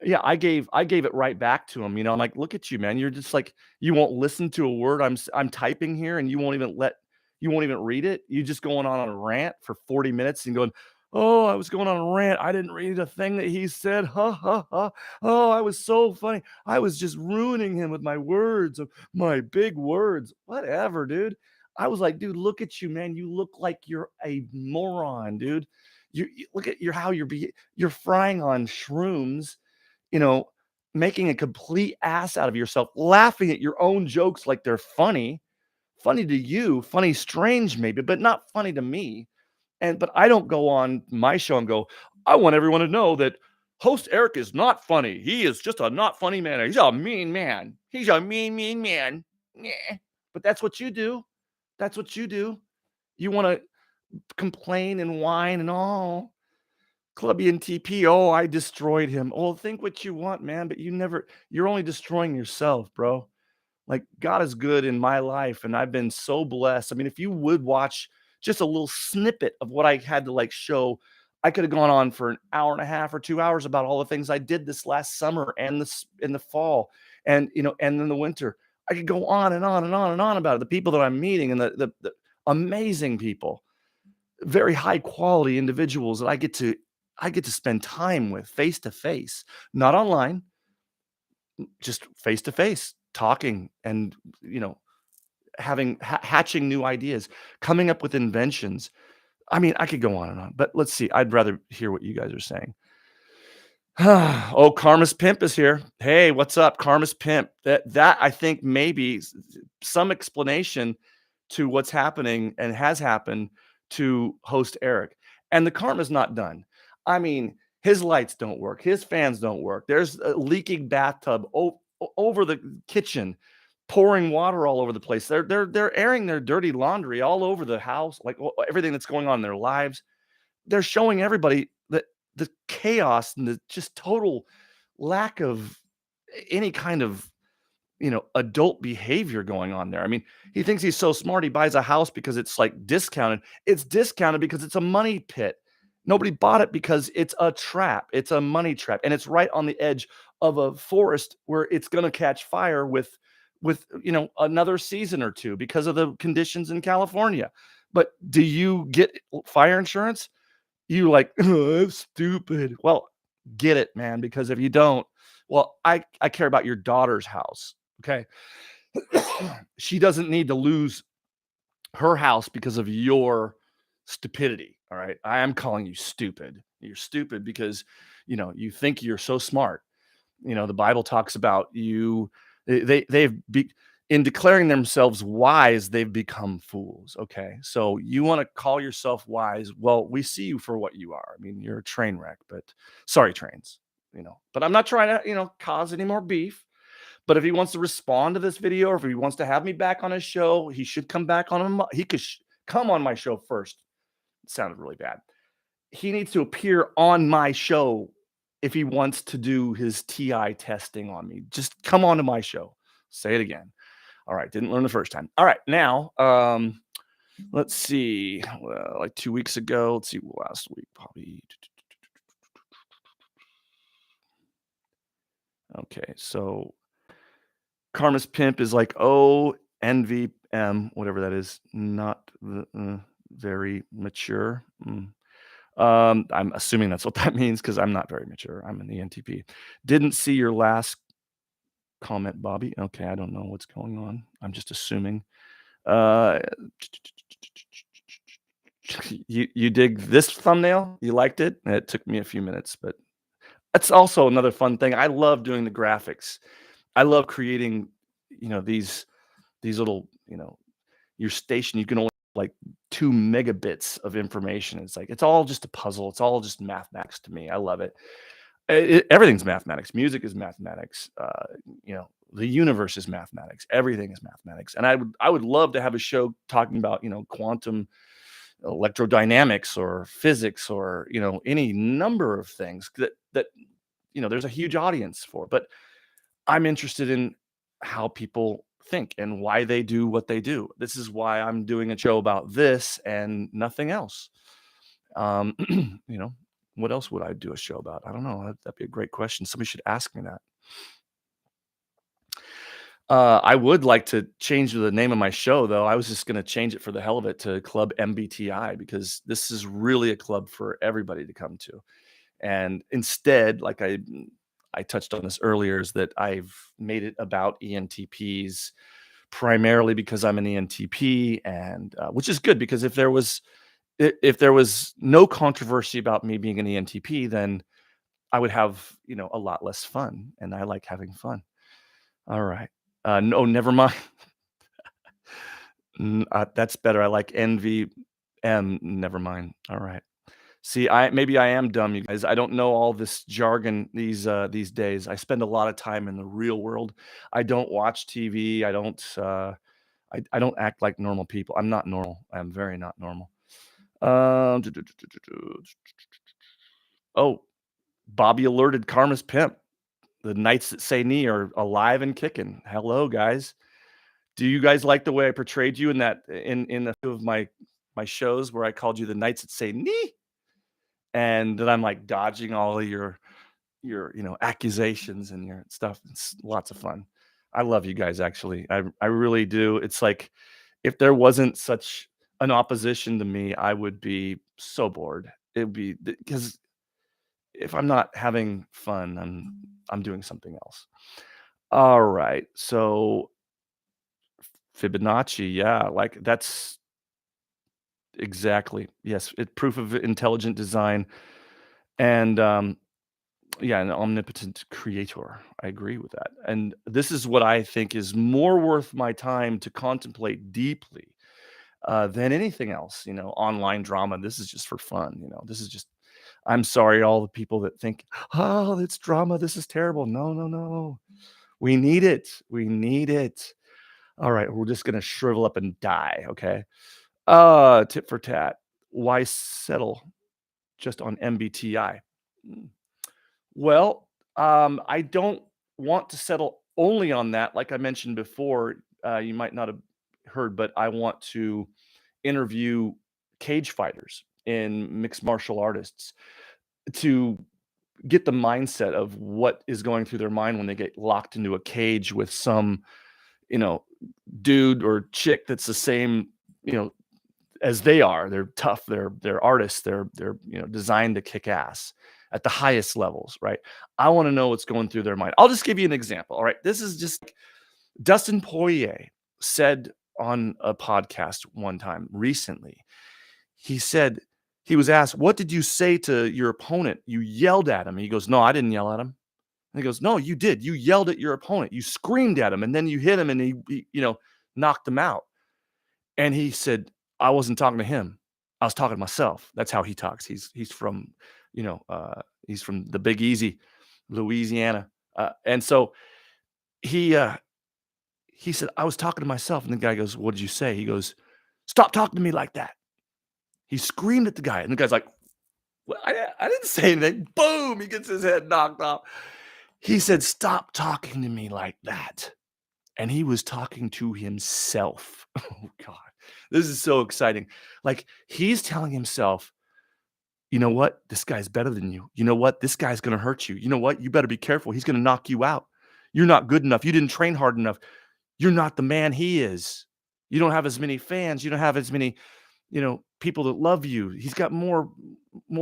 yeah, I gave it right back to him. I'm like, look at you, man. You're just like, you won't listen to a word I'm typing here, and you won't even read it. You just going on a rant for 40 minutes and going, oh, I was going on a rant. I didn't read a thing that he said. Ha ha ha. Oh, I was so funny. I was just ruining him with my words, my big words. Whatever, dude. I was like, dude, look at you, man. You look like you're a moron, dude. You look at how you're frying on shrooms, you know, making a complete ass out of yourself, laughing at your own jokes like they're funny. Funny to you, funny strange maybe, but not funny to me. But I don't go on my show and go, I want everyone to know that host Eric is not funny. He is just a not funny man. He's a mean man. He's a mean, mean man. Yeah. But that's what you do. That's what you do. You want to complain and whine and all. Club ENTP, oh, I destroyed him. Oh, think what you want, man, but you're only destroying yourself, bro. Like, God is good in my life, and I've been so blessed. I mean, if you would watch just a little snippet of what I had to like show, I could have gone on for an hour and a half or 2 hours about all the things I did this last summer and this in the fall and and in the winter. I could go on and on and on and on about it. The people that I'm meeting and the amazing people, very high quality individuals that I get to spend time with face to face, not online, just face to face, talking and hatching new ideas, coming up with inventions. I mean, I could go on and on, but let's see. I'd rather hear what you guys are saying. Oh, Karma's Pimp is here. Hey, what's up, Karma's Pimp? That I think maybe some explanation to what's happening and has happened to host Eric. And the karma's not done. I mean, his lights don't work, his fans don't work. There's a leaking bathtub over the kitchen, pouring water all over the place. They're airing their dirty laundry all over the house, like everything that's going on in their lives. They're showing everybody that the chaos and the just total lack of any kind of adult behavior going on there. I mean, he thinks he's so smart. He buys a house because it's like discounted. It's discounted because it's a money pit. Nobody bought it because it's a trap. It's a money trap, and it's right on the edge of a forest where it's going to catch fire with another season or two because of the conditions in California. But do you get fire insurance? You like, "Oh, that's stupid." Well, get it, man, because if you don't, well, I care about your daughter's house, okay? She doesn't need to lose her house because of your stupidity, all right? I am calling you stupid. You're stupid because, you think you're so smart. The Bible talks about you in declaring themselves wise, they've become fools. Okay. So you want to call yourself wise. Well, we see you for what you are. I mean, you're a train wreck, but sorry, trains, but I'm not trying to, cause any more beef. But if he wants to respond to this video, or if he wants to have me back on his show, he should come back on him. He could come on my show first. It sounded really bad. He needs to appear on my show if he wants to do his TI testing on me. Just come on to my show. Say it again. All right, didn't learn the first time. All right, now, let's see. Like 2 weeks ago, let's see, last week probably. Okay, so Karma's Pimp is like, oh, NVM, whatever that is, not very mature. I'm assuming that's what that means because I'm not very mature. I'm an ENTP. Didn't see your last comment, Bobby. Okay, I don't know what's going on. I'm just assuming. You dig this thumbnail? You liked it? It took me a few minutes, but that's also another fun thing. I love doing the graphics. I love creating, these little, your station. You can only like 2 megabits of information. It's like it's all just a puzzle. It's all just mathematics to me. I love it. Everything's mathematics. Music is mathematics. The universe is mathematics. Everything is mathematics. And I would love to have a show talking about quantum electrodynamics or physics or any number of things that there's a huge audience for. But I'm interested in how people think and why they do what they do. This is why I'm doing a show about this and nothing else. You know, What else would I do a show about? I don't know. That'd be a great question. Somebody should ask me that. I would like to change the name of my show, though. I was just going to change it for the hell of it to Club MBTI, because this is really a club for everybody to come to. And instead, like I touched on this earlier, is that I've made it about ENTPs primarily because I'm an ENTP, and which is good, because if there was no controversy about me being an ENTP, then I would have, a lot less fun, and I like having fun. All right. No, never mind. That's better. I like NVM. Never mind. All right. See, maybe I am dumb, you guys. I don't know all this jargon these days. I spend a lot of time in the real world. I don't watch TV. I don't act like normal people. I'm not normal. I'm very not normal. Oh, Bobby alerted Karma's pimp. The Knights that say knee are alive and kicking. Hello, guys. Do you guys like the way I portrayed you in a few of my shows where I called you the Knights that say knee? And that I'm like dodging all of your accusations and your stuff. It's lots of fun. I love you guys, actually. I really do. It's like, if there wasn't such an opposition to me, I would be so bored. It'd be because if I'm not having fun, I'm doing something else. All right. So Fibonacci, yeah, like that's exactly. Yes, proof of intelligent design, and yeah, an omnipotent creator. I agree with that. And this is what I think is more worth my time to contemplate deeply than anything else. Online drama. This is just for fun. This is just. I'm sorry, all the people that think, oh, it's drama. This is terrible. No, no, no. We need it. We need it. All right, we're just gonna shrivel up and die. Okay. Tit for tat. Why settle just on MBTI? Mm. Well, I don't want to settle only on that. Like I mentioned before, you might not have heard, but I want to interview cage fighters and mixed martial artists to get the mindset of what is going through their mind when they get locked into a cage with some, you know, dude or chick that's the same, you know, as they are. They're tough, they're artists, they're designed to kick ass at the highest levels, right? I want to know what's going through their mind. I'll just give you an example. All right. This is just Dustin Poirier said on a podcast one time recently. He said he was asked, "What did you say to your opponent? You yelled at him." And he goes, "No, I didn't yell at him." And he goes, "No, you did. You yelled at your opponent. You screamed at him, and then you hit him, and he knocked him out." And he said, "I wasn't talking to him. I was talking to myself." That's how he talks. He's from, he's from the Big Easy, Louisiana, and so he he said, "I was talking to myself." And the guy goes, "What did you say?" He goes, "Stop talking to me like that." He screamed at the guy, and the guy's like, "Well, I didn't say anything." Boom! He gets his head knocked off. He said, "Stop talking to me like that." And he was talking to himself. Oh God, this is so exciting. Like, he's telling himself, "You know what? This guy's better than you. You know what? This guy's going to hurt you. You know what? You better be careful. He's going to knock you out. You're not good enough. You didn't train hard enough. You're not the man he is. You don't have as many fans. You don't have as many, people that love you. He's got more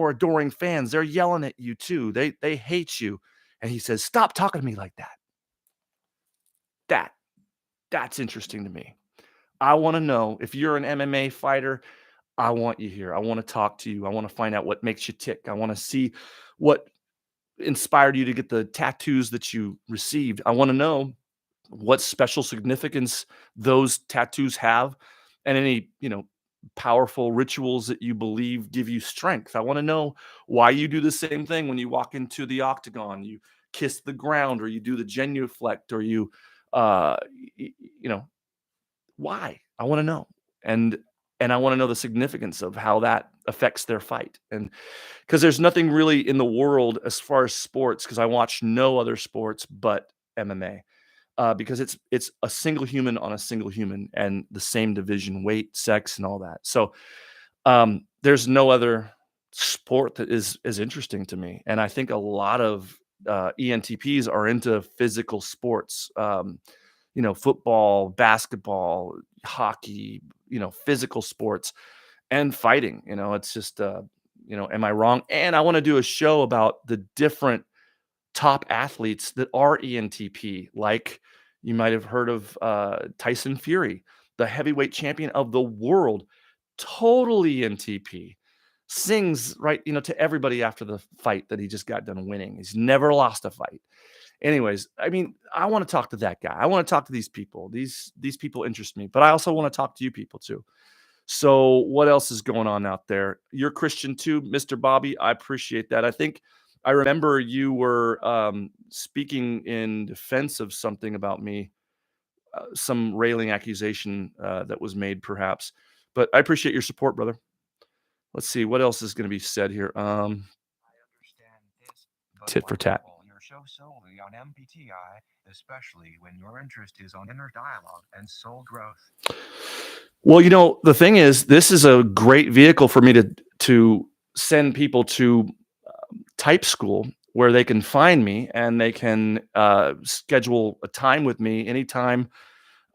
adoring fans. They're yelling at you too. They hate you." And he says, "Stop talking to me like that." That's interesting to me. I want to know, if you're an MMA fighter, I want you here. I want to talk to you. I want to find out what makes you tick. I want to see what inspired you to get the tattoos that you received. I want to know what special significance those tattoos have, and any, powerful rituals that you believe give you strength. I want to know why you do the same thing when you walk into the octagon. You kiss the ground, or you do the genuflect, or you, uh, why? I want to know. And I want to know the significance of how that affects their fight. And because there's nothing really in the world as far as sports, because I watch no other sports but MMA. Because it's a single human on a single human, and the same division, weight, sex, and all that. So there's no other sport that is interesting to me, and I think a lot of ENTPs are into physical sports. Football, basketball, hockey. Physical sports and fighting. It's just am I wrong? And I want to do a show about the different top athletes that are ENTP, like you might have heard of Tyson Fury, the heavyweight champion of the world, totally ENTP. Sings right, to everybody after the fight that he just got done winning. He's never lost a fight. Anyways, I mean, I want to talk to that guy. I want to talk to these people. These people interest me, but I also want to talk to you people too. So, what else is going on out there? You're Christian too, Mr. Bobby. I appreciate that. I think I remember you were speaking in defense of something about me, some railing accusation that was made, perhaps. But I appreciate your support, brother. Let's see what else is going to be said here. I understand this, but Tit for why tat. call your show solely on MBTI, especially when your interest is on inner dialogue and soul growth? Well, the thing is, this is a great vehicle for me to send people to type school where they can find me and they can schedule a time with me anytime.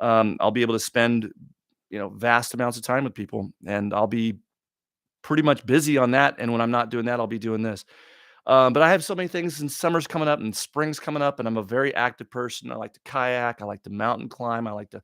I'll be able to spend vast amounts of time with people, and I'll be pretty much busy on that. And when I'm not doing that, I'll be doing this. But I have so many things, and summer's coming up and spring's coming up, and I'm a very active person. I like to kayak, I like to mountain climb, I like to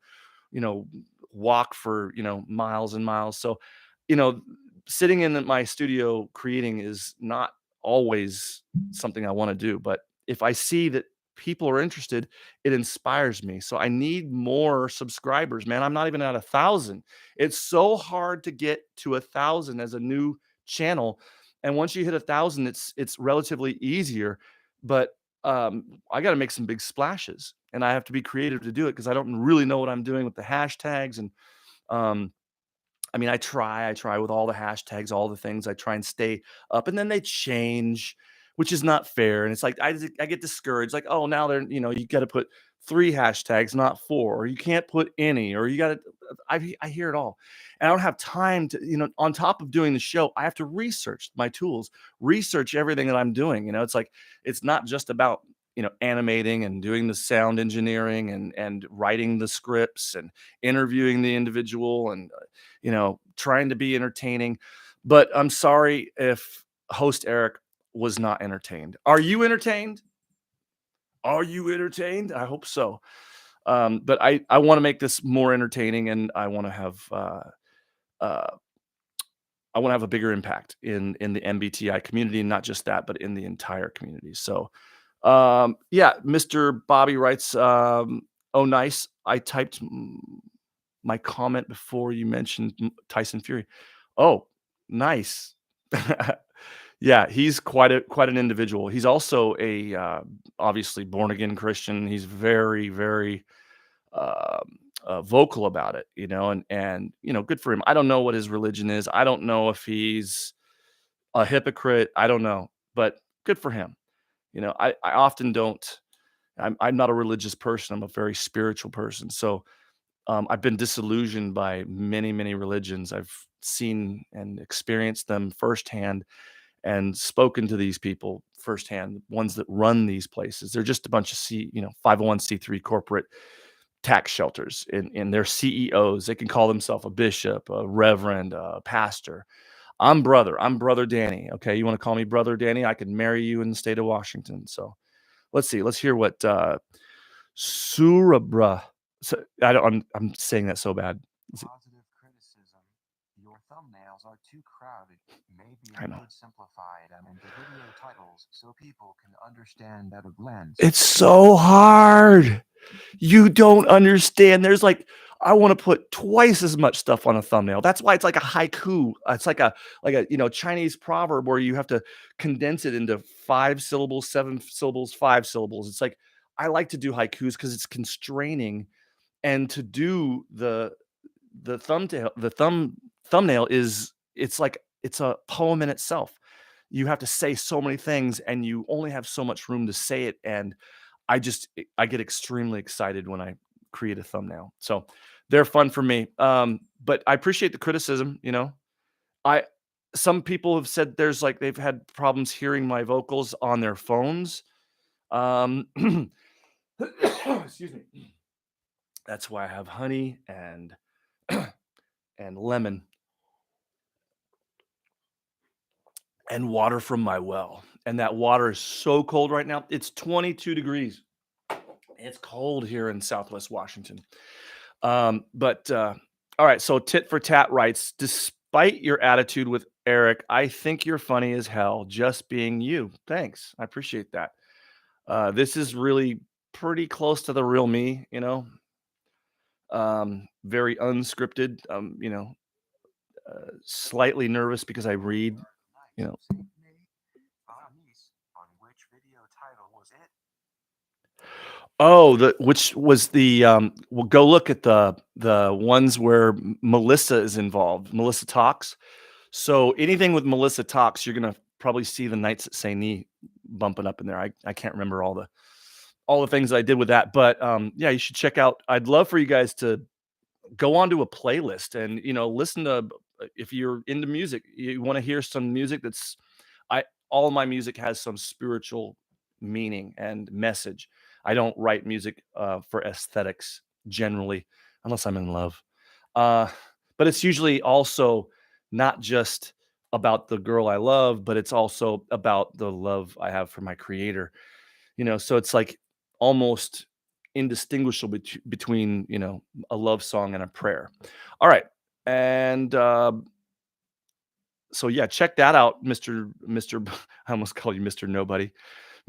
you know, walk for, miles and miles. So, you know, sitting in my studio creating is not always something I want to do. But if I see that people are interested, it inspires me. So I need more subscribers, man. I'm not even at 1,000. It's so hard to get to 1,000 as a new channel. And once you hit 1,000, it's relatively easier. But I got to make some big splashes, and I have to be creative to do it because I don't really know what I'm doing with the hashtags. And um, I mean, I try with all the hashtags, all the things. I try and stay up, and then they change, which is not fair. And it's like I get discouraged. Like, oh, now you got to put 3 hashtags, not 4, or you can't put any, or you got to. I hear it all, and I don't have time to. On top of doing the show, I have to research my tools, research everything that I'm doing. It's like it's not just about animating and doing the sound engineering and writing the scripts and interviewing the individual and trying to be entertaining. But I'm sorry if host Eric was not entertained. Are you entertained? Are you entertained? I hope so. But I want to make this more entertaining, and I want to have uh, a bigger impact in the MBTI community, and not just that, but in the entire community. So, yeah, Mr. Bobby writes, "Oh, nice. I typed my comment before you mentioned Tyson Fury. Oh, nice. Yeah, he's quite an individual. He's also a obviously born again Christian. He's very very vocal about it, and good for him. I don't know what his religion is. I don't know if he's a hypocrite. I don't know, but good for him. I often don't. I'm not a religious person. I'm a very spiritual person. So I've been disillusioned by many, many religions. I've seen and experienced them firsthand and spoken to these people firsthand, ones that run these places. They're just a bunch of 501c3 corporate tax shelters, and they're CEOs. They can call themselves a bishop, a reverend, a pastor. I'm brother. I'm brother Danny. Okay, you want to call me brother Danny? I can marry you in the state of Washington. So let's see. Let's hear what Surabra. So I don't. I'm saying that so bad. Positive criticism. Your thumbnails are too crowded. Maybe I I know. could simplify them into video titles so people can understand at a glance. It's so hard. You don't understand. I want to put twice as much stuff on a thumbnail. That's why it's like a haiku. It's like a Chinese proverb where you have to condense it into 5 syllables, 7 syllables, 5 syllables. It's like I like to do haikus because it's constraining, and to do the thumbnail it's like it's a poem in itself. You have to say so many things, and you only have so much room to say it. And I get extremely excited when I create a thumbnail. So they're fun for me. But I appreciate the criticism. I some people have said there's like they've had problems hearing my vocals on their phones. Um, excuse me. That's why I have honey and lemon and water from my well. And that water is so cold right now. It's 22 degrees. It's cold here in Southwest Washington. But all right. So tit for tat writes, despite your attitude with Eric, I think you're funny as hell. Just being you. Thanks. I appreciate that. This is really pretty close to the real me. Very unscripted. Slightly nervous because I read. You know, On which video title was it? Oh, the which was the, well, go look at the ones where Melissa is involved, Melissa Talks. So anything with Melissa Talks, you're gonna probably see the Nights at St. Nee bumping up in there. I can't remember all the things I did with that, but, yeah, you should check out I'd love for you guys to go onto a playlist and, listen to if you're into music, you wanna hear some music that's I all of my music has some spiritual meaning and message. I don't write music, for aesthetics generally, unless I'm in love. Uh, but it's usually also not just about the girl I love, but it's also about the love I have for my creator. So it's like almost indistinguishable between, a love song and a prayer. All right. And so yeah, check that out, Mr. I almost called you Mr. Nobody.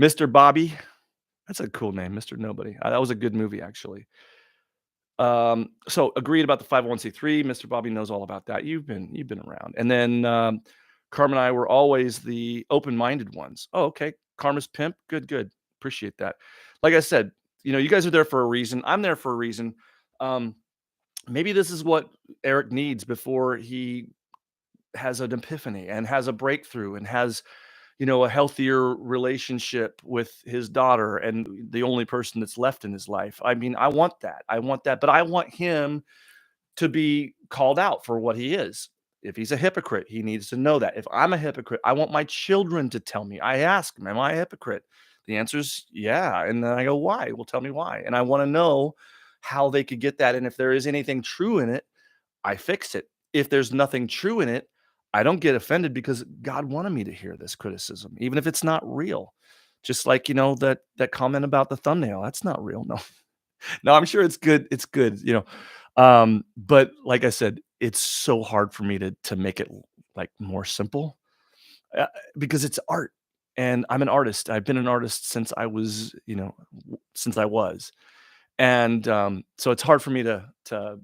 Mr. Bobby. That's a cool name, Mr. Nobody. That was a good movie, actually. So agreed about the 501c3. Mr. Bobby knows all about that. You've been around. And then Carm and I were always the open-minded ones. Oh, okay. Karma's pimp. Good, good. Appreciate that. Like I said, you guys are there for a reason. I'm there for a reason. Um, maybe this is what Eric needs before he has an epiphany and has a breakthrough and has a healthier relationship with his daughter and the only person that's left in his life. I mean, I want that. I want that, but I want him to be called out for what he is. If he's a hypocrite, he needs to know that. If I'm a hypocrite, I want my children to tell me. I ask them, am I a hypocrite? The answer is yeah. And then I go, why? Well, tell me why. And I want to know how they could get that. And if there is anything true in it, I fix it. If there's nothing true in it, I don't get offended because God wanted me to hear this criticism, even if it's not real. Just like, that comment about the thumbnail. That's not real. No. No, I'm sure it's good. It's good. But like I said, it's so hard for me to make it like more simple uh, because it's art. And I'm an artist. I've been an artist since I was, since I was. And so it's hard for me to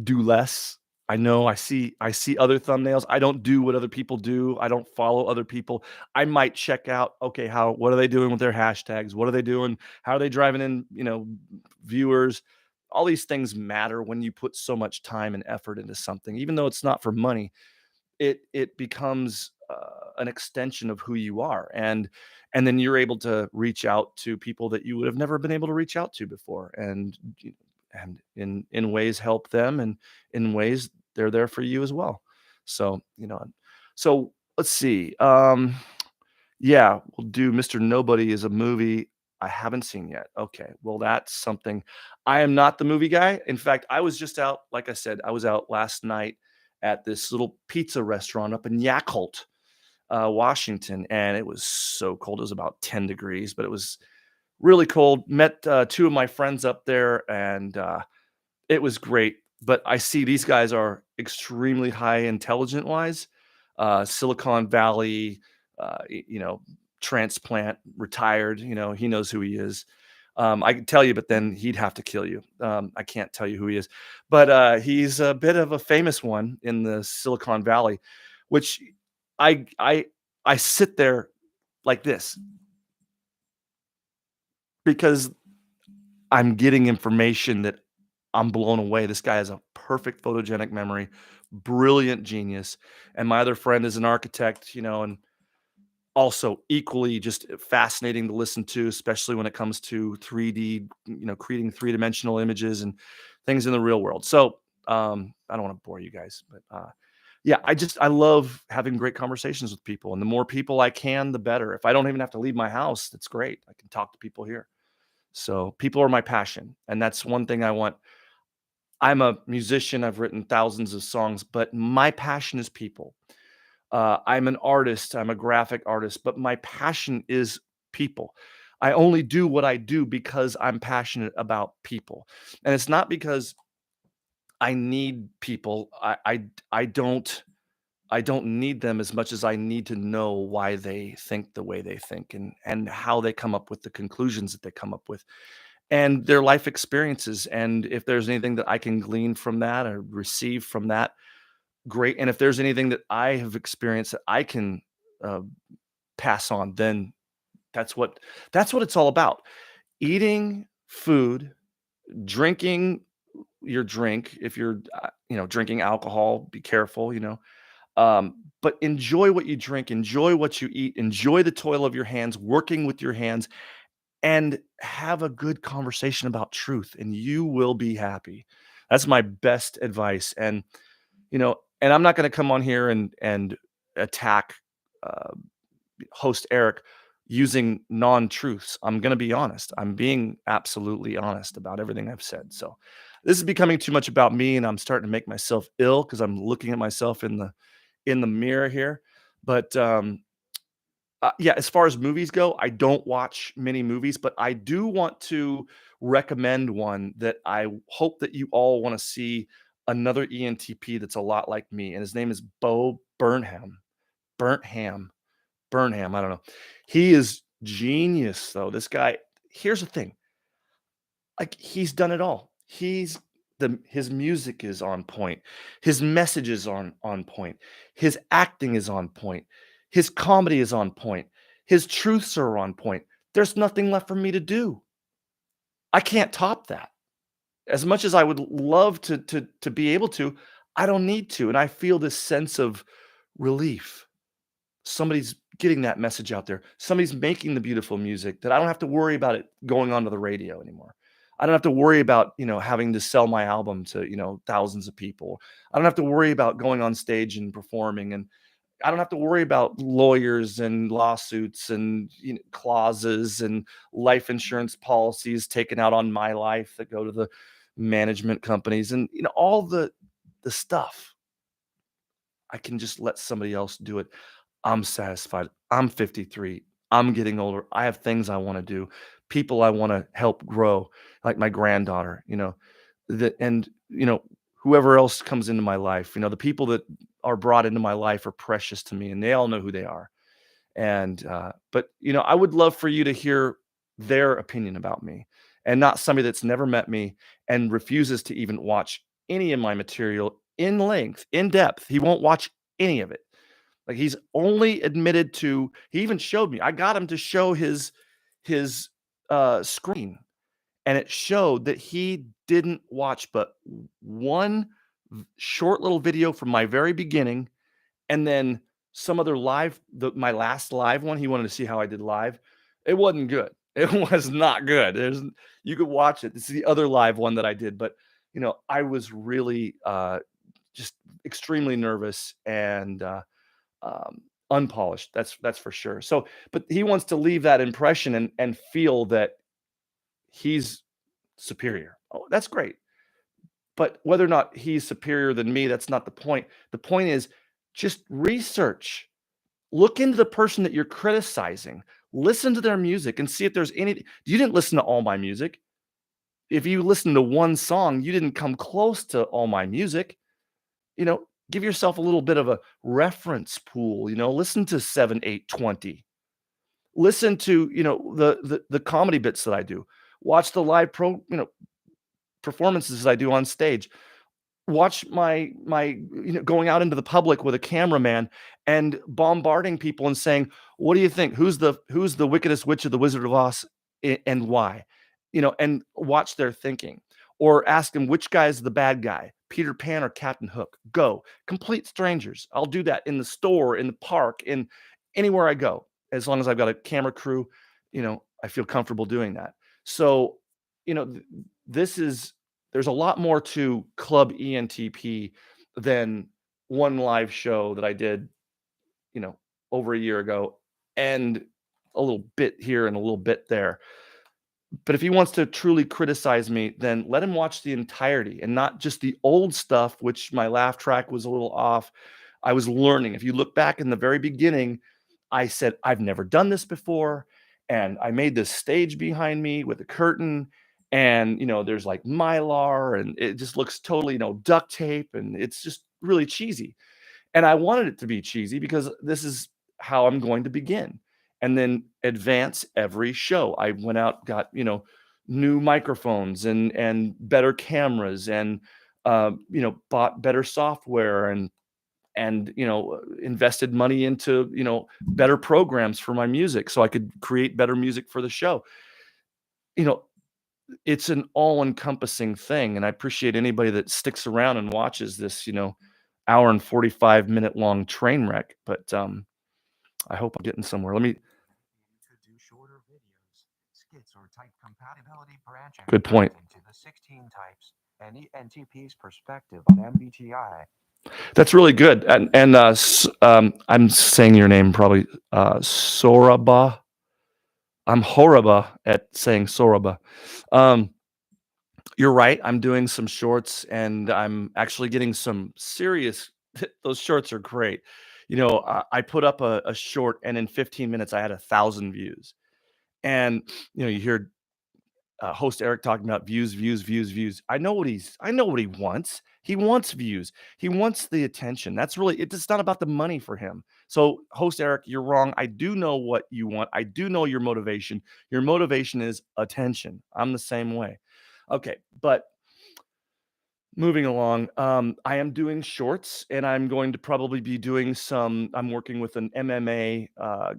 do less. I know I see other thumbnails. I don't do what other people do. I don't follow other people. I might check out, okay, what are they doing with their hashtags? What are they doing? How are they driving in, viewers? All these things matter when you put so much time and effort into something. Even though it's not for money, it becomes an extension of who you are. And then you're able to reach out to people that you would have never been able to reach out to before. And in ways help them, and in ways they're there for you as well. So, so let's see. Yeah, we'll do Mr. Nobody is a movie I haven't seen yet. Okay, well, that's something. I am not the movie guy. In fact, I was just out, like I said, I was out last night at this little pizza restaurant up in Yakult, Washington, and it was so cold. It was about 10 degrees, but it was really cold. Met two of my friends up there, and it was great. But I see these guys are extremely high intelligent wise. Silicon Valley, transplant, retired. He knows who he is. I could tell you, but then he'd have to kill you. I can't tell you who he is, but he's a bit of a famous one in the Silicon Valley, which I I I sit there like this because I'm getting information that I'm blown away. This guy has a perfect photogenic memory, brilliant genius. And my other friend is an architect, and also equally just fascinating to listen to, especially when it comes to 3D, creating three-dimensional images and things in the real world. So I don't want to bore you guys, but Yeah, I love having great conversations with people, and the more people I can, the better. If I don't even have to leave my house, that's great. I can talk to people here. So people are my passion, and that's one thing I want. I'm a musician. I've written thousands of songs, but my passion is people. I'm an artist. I'm a graphic artist, but my passion is people. I only do what I do because I'm passionate about people, and it's not because I need people. I don't need them as much as I need to know why they think the way they think, and how they come up with the conclusions that they come up with, and their life experiences. And if there's anything that I can glean from that or receive from that, great. And if there's anything that I have experienced that I can uh, pass on, then that's what that's what it's all about. Eating food, drinking your drink. If you're drinking alcohol, be careful. But enjoy what you drink, enjoy what you eat, enjoy the toil of your hands, working with your hands, and have a good conversation about truth, and you will be happy. That's my best advice. And I'm not going to come on here and attack uh, host Eric using non-truths. I'm going to be honest. I'm being absolutely honest about everything I've said. So this is becoming too much about me, and I'm starting to make myself ill because I'm looking at myself in the mirror here. But yeah, as far as movies go, I don't watch many movies, but I do want to recommend one that I hope that you all want to see. Another ENTP that's a lot like me, and his name is Bo Burnham. Burnham. Burnham. I don't know. He is genius, though. This guy. Here's the thing. Like, he's done it all. His music is on point. His message is on point. His acting is on point. His comedy is on point. His truths are on point. There's nothing left for me to do. I can't top that. As much as I would love to be able to, I don't need to, and I feel this sense of relief. Somebody's getting that message out there. Somebody's making the beautiful music that I don't have to worry about it going onto the radio anymore. I don't have to worry about, having to sell my album to, thousands of people. I don't have to worry about going on stage and performing, and I don't have to worry about lawyers and lawsuits and clauses and life insurance policies taken out on my life that go to the management companies, and all the stuff. I can just let somebody else do it. I'm satisfied. I'm 53. I'm getting older. I have things I want to do, people I want to help grow, like my granddaughter, and whoever else comes into my life, the people that are brought into my life are precious to me, and they all know who they are. And but I would love for you to hear their opinion about me, and not somebody that's never met me and refuses to even watch any of my material in length, in depth. He won't watch any of it. Like, he's only admitted to, he even showed me. I got him to show his screen, and it showed that he didn't watch but one short little video from my very beginning, and then some other my last live one. He wanted to see how I did live. It wasn't good. It was not good. You could watch it. This is the other live one that I did, but I was really just extremely nervous and unpolished. That's for sure. So, but he wants to leave that impression and feel that he's superior. Oh, that's great. But whether or not he's superior than me, that's not the point. The point is, just research. Look into the person that you're criticizing. Listen to their music and see if there's any. You didn't listen to all my music. If you listen to one song, you didn't come close to all my music. Give yourself a little bit of a reference pool. Listen to 7, 8, 20. Listen to the comedy bits that I do. Watch the live performances I do on stage. Watch my going out into the public with a cameraman and bombarding people and saying, "What do you think? Who's the wickedest witch of the Wizard of Oz, and why?" And watch their thinking, or ask them which guy is the bad guy, Peter Pan or Captain Hook. Go, complete strangers. I'll do that in the store, in the park, in anywhere I go, as long as I've got a camera crew. I feel comfortable doing that. So, this is there's a lot more to Club ENTP than one live show that I did, over a year ago, and a little bit here and a little bit there. But if he wants to truly criticize me, then let him watch the entirety and not just the old stuff, which my laugh track was a little off. I was learning. If you look back in the very beginning, I said, I've never done this before. And I made this stage behind me with a curtain. And, there's like mylar and it just looks totally, duct tape. And it's just really cheesy. And I wanted it to be cheesy because this is how I'm going to begin and then advance every show. I went out, got, new microphones and better cameras and bought better software and invested money into, better programs for my music so I could create better music for the show. You know, it's an all-encompassing thing, and I appreciate anybody that sticks around and watches this, hour and 45-minute long train wreck, but, I hope I'm getting somewhere. You could do shorter videos, skits, or type compatibility branching Good point. into the 16 types and ENTP's perspective on MBTI. That's really good, and, I'm saying your name probably, Soraba. I'm horrible at saying Soraba. Um, you're right, I'm doing some shorts, and I'm actually getting some serious those shorts are great. I put up a short, and in 15 minutes, I had 1,000 views. And, you hear, host Eric talking about views, views, views, views. I know what he wants. He wants views. He wants the attention. That's really it's not about the money for him. So, host Eric, you're wrong. I do know what you want. I do know your motivation. Your motivation is attention. I'm the same way. Okay, but moving along, I am doing shorts, and I'm going to probably be doing some. I'm working with an MMA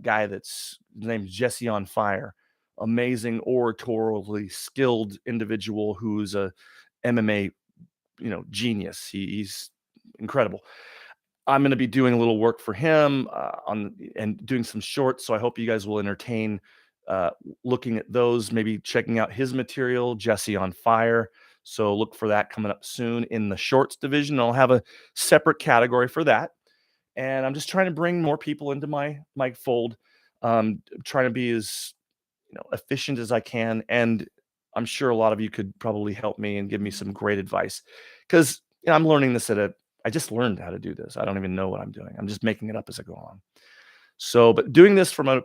guy his name's Jesse on Fire, amazing oratorily skilled individual who's a MMA genius. He's incredible. I'm going to be doing a little work for him and doing some shorts. So I hope you guys will entertain looking at those, maybe checking out his material, Jesse on Fire. So look for that coming up soon in the shorts division. I'll have a separate category for that. And I'm just trying to bring more people into my fold. Trying to be as efficient as I can. And I'm sure a lot of you could probably help me and give me some great advice because I'm learning this I just learned how to do this. I don't even know what I'm doing. I'm just making it up as I go on. So, but doing this from a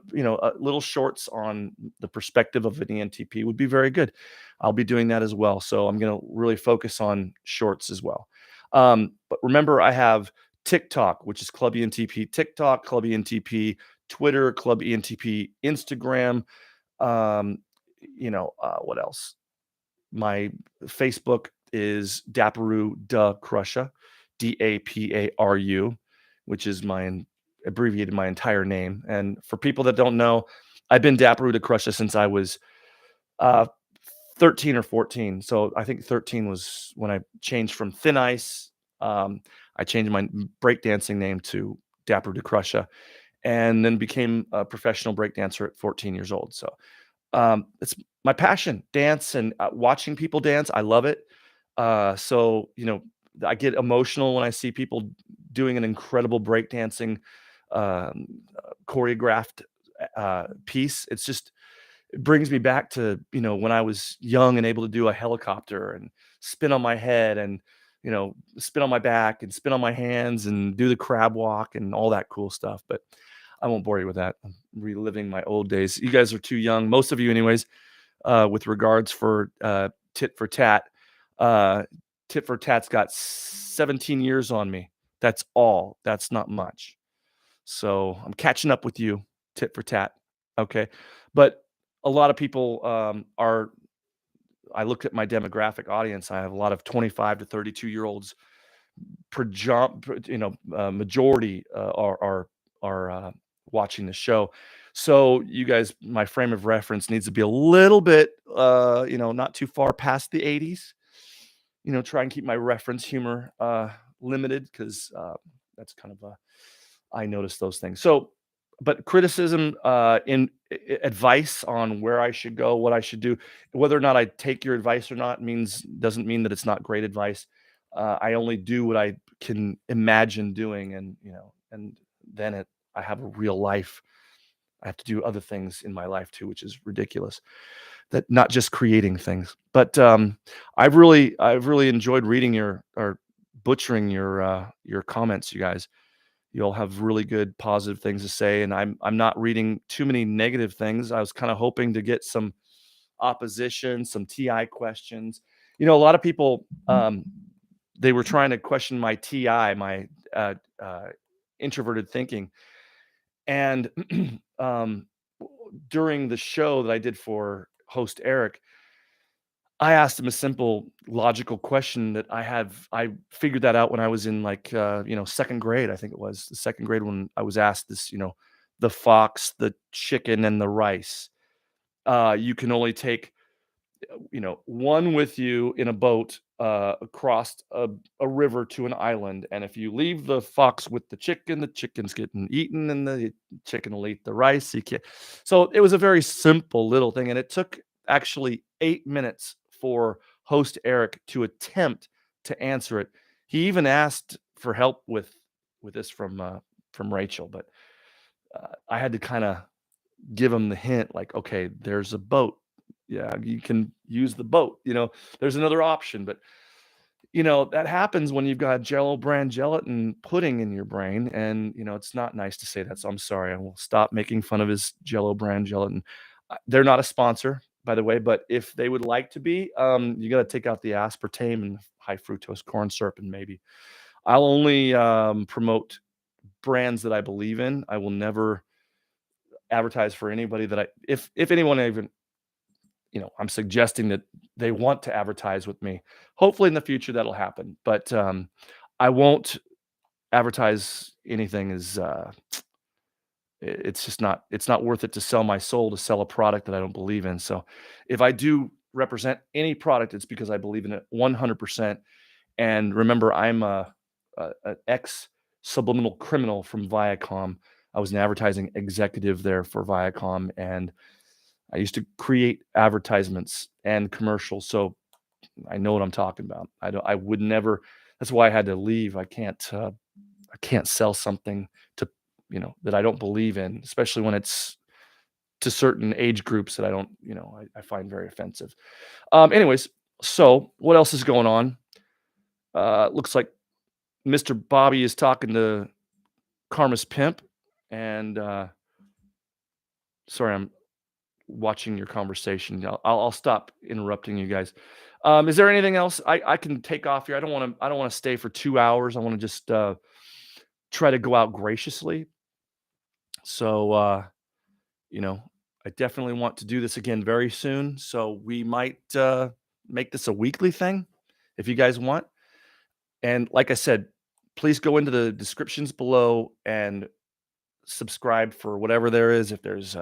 little shorts on the perspective of an ENTP would be very good. I'll be doing that as well. So I'm going to really focus on shorts as well. But remember, I have TikTok, which is Club ENTP, TikTok, Club ENTP, Twitter, Club ENTP, Instagram. What else? My Facebook is Daparu Crusha, Daparu, which is abbreviated my entire name. And for people that don't know, I've been Daparu Crusha since I was 13 or 14. So I think 13 was when I changed from Thin Ice. I changed my breakdancing name to Daparu Crusha, and then became a professional breakdancer at 14 years old. So it's my passion, dance and watching people dance. I love it. So, I get emotional when I see people doing an incredible breakdancing choreographed piece. It brings me back to, when I was young and able to do a helicopter and spin on my head and, spin on my back and spin on my hands and do the crab walk and all that cool stuff. But I won't bore you with that. I'm reliving my old days. You guys are too young, most of you anyways, with regards for Tit for Tat. Tit for Tat's got 17 years on me. That's all. That's not much. So I'm catching up with you, Tit for Tat. Okay. But a lot of people I looked at my demographic audience. I have a lot of 25 to 32-year-olds. Majority are watching the show. So you guys, my frame of reference needs to be a little bit, not too far past the 80s. Try and keep my reference humor limited because that's kind of I notice those things. So, but criticism, advice on where I should go, what I should do, whether or not I take your advice or not doesn't mean that it's not great advice. I only do what I can imagine doing, and and then I have a real life. I have to do other things in my life too, which is ridiculous. That not just creating things. But I've really enjoyed reading your or butchering your comments, you guys. You all have really good positive things to say, and I'm not reading too many negative things. I was kind of hoping to get some opposition, some TI questions. A lot of people they were trying to question my TI, my introverted thinking, and um, during the show that I did for host Eric, I asked him a simple logical question that I figured that out when I was in like second grade. I think it was the second grade when I was asked this. The fox, the chicken, and the rice. You can only take one with you in a boat across a river to an island. And if you leave the fox with the chicken's getting eaten, and the chicken will eat the rice. You can't. So it was a very simple little thing. And it took actually 8 minutes for host Eric to attempt to answer it. He even asked for help with this from Rachel, but I had to kind of give him the hint, like, okay, there's a boat. Yeah, you can use the boat. There's another option, but that happens when you've got Jello brand gelatin pudding in your brain, and it's not nice to say that. So I'm sorry. I will stop making fun of his Jello brand gelatin. They're not a sponsor, by the way, but if they would like to be, you got to take out the aspartame and high fructose corn syrup, and maybe I'll only promote brands that I believe in. I will never advertise for anybody that if anyone even, I'm suggesting that they want to advertise with me. Hopefully in the future that'll happen, but I won't advertise anything as it's just not worth it to sell my soul to sell a product that I don't believe in. So if I do represent any product, it's because I believe in it 100%. And remember, I'm an ex subliminal criminal from Viacom. I was an advertising executive there for Viacom, and I used to create advertisements and commercials, so I know what I'm talking about. I would never. That's why I had to leave. I can't sell something to that I don't believe in, especially when it's to certain age groups that I don't. I find very offensive. Anyways, so what else is going on? Looks like Mr. Bobby is talking to Karma's pimp, and sorry, I'm watching your conversation. I'll stop interrupting you guys. Is there anything else I can take off here? I don't want to stay for 2 hours. I want to just try to go out graciously. So I definitely want to do this again very soon. So we might make this a weekly thing if you guys want. And like I said, please go into the descriptions below and subscribe for whatever there is. If there's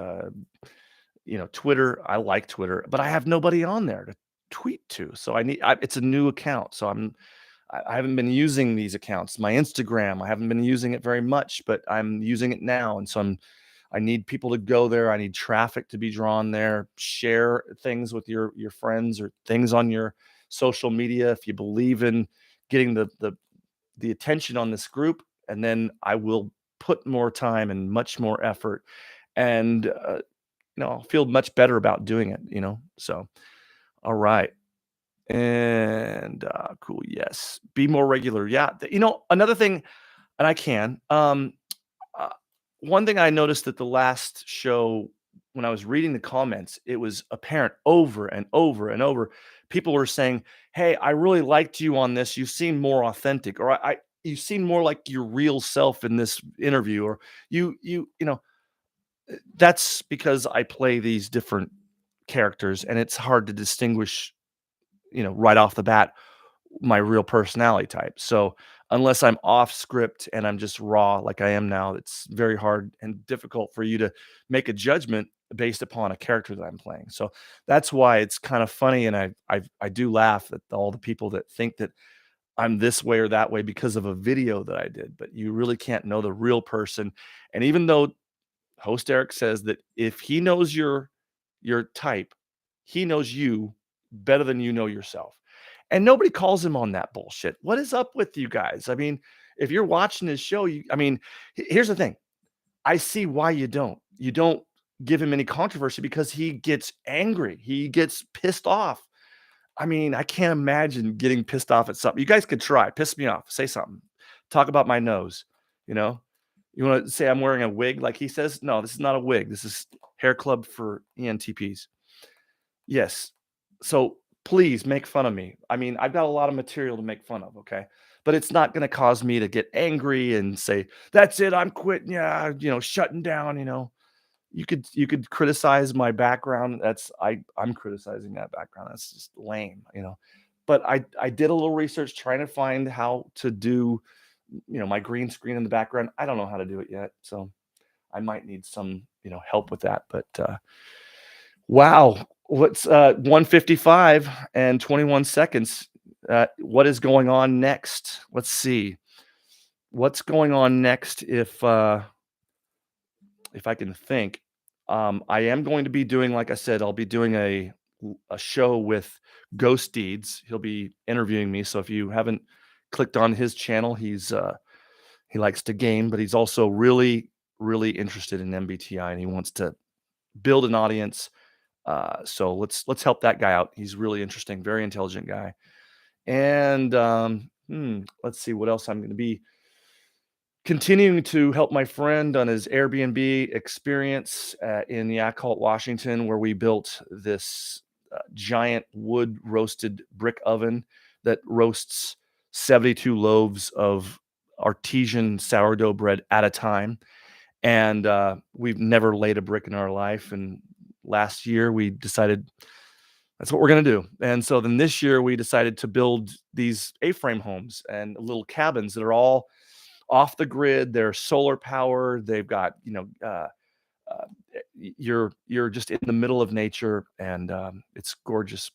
Twitter, I like Twitter, but I have nobody on there to tweet to. So it's a new account. So I haven't been using these accounts. My Instagram, I haven't been using it very much, but I'm using it now. And so I need people to go there. I need traffic to be drawn there. Share things with your friends or things on your social media if you believe in getting the attention on this group, and then I will put more time and much more effort, and I'll feel much better about doing it. So all right. And cool. Yes, be more regular. Yeah. Another thing, and I can uh, one thing I noticed at the last show, when I was reading the comments, it was apparent over and over and over. People were saying, "Hey, I really liked you on this. You seem more authentic," or you seem more like your real self in this interview," or that's because I play these different characters, and it's hard to distinguish, right off the bat, my real personality type. So unless I'm off script and I'm just raw like I am now, it's very hard and difficult for you to make a judgment based upon a character that I'm playing. So that's why it's kind of funny, and I do laugh at all the people that think that I'm this way or that way because of a video that I did, but you really can't know the real person. And even though host Eric says that if he knows your type, he knows you better than you know yourself. And nobody calls him on that bullshit. What is up with you guys? I mean, if you're watching his show, here's the thing. I see why you don't. You don't give him any controversy because he gets angry. He gets pissed off. I mean, I can't imagine getting pissed off at something. You guys could try. Piss me off. Say something. Talk about my nose. You know, you want to say I'm wearing a wig like he says? No, this is not a wig. This is hair club for ENTPs. Yes. So please make fun of me. I mean, I've got a lot of material to make fun of, okay? But it's not going to cause me to get angry and say, "That's it, I'm quitting." Yeah, shutting down, You could criticize my background. I'm criticizing that background. That's just lame. But I did a little research trying to find how to do, my green screen in the background. I don't know how to do it yet, so I might need some, help with that. But wow, what's 155 and 21 seconds? What is going on next? Let's see. What's going on next if I can think. I am going to be doing, like I said, I'll be doing a show with Ghost Deeds. He'll be interviewing me. So if you haven't clicked on his channel, he likes to game, but he's also really, really interested in MBTI and he wants to build an audience. So let's help that guy out. He's really interesting, very intelligent guy. And let's see what else I'm going to be continuing to help my friend on his Airbnb experience in Yakult, Washington, where we built this giant wood roasted brick oven that roasts 72 loaves of artesian sourdough bread at a time. And we've never laid a brick in our life. And last year we decided that's what we're going to do. And so then this year we decided to build these A-frame homes and little cabins that are all off the grid. They're solar powered. They've got, you're just in the middle of nature, and it's gorgeous,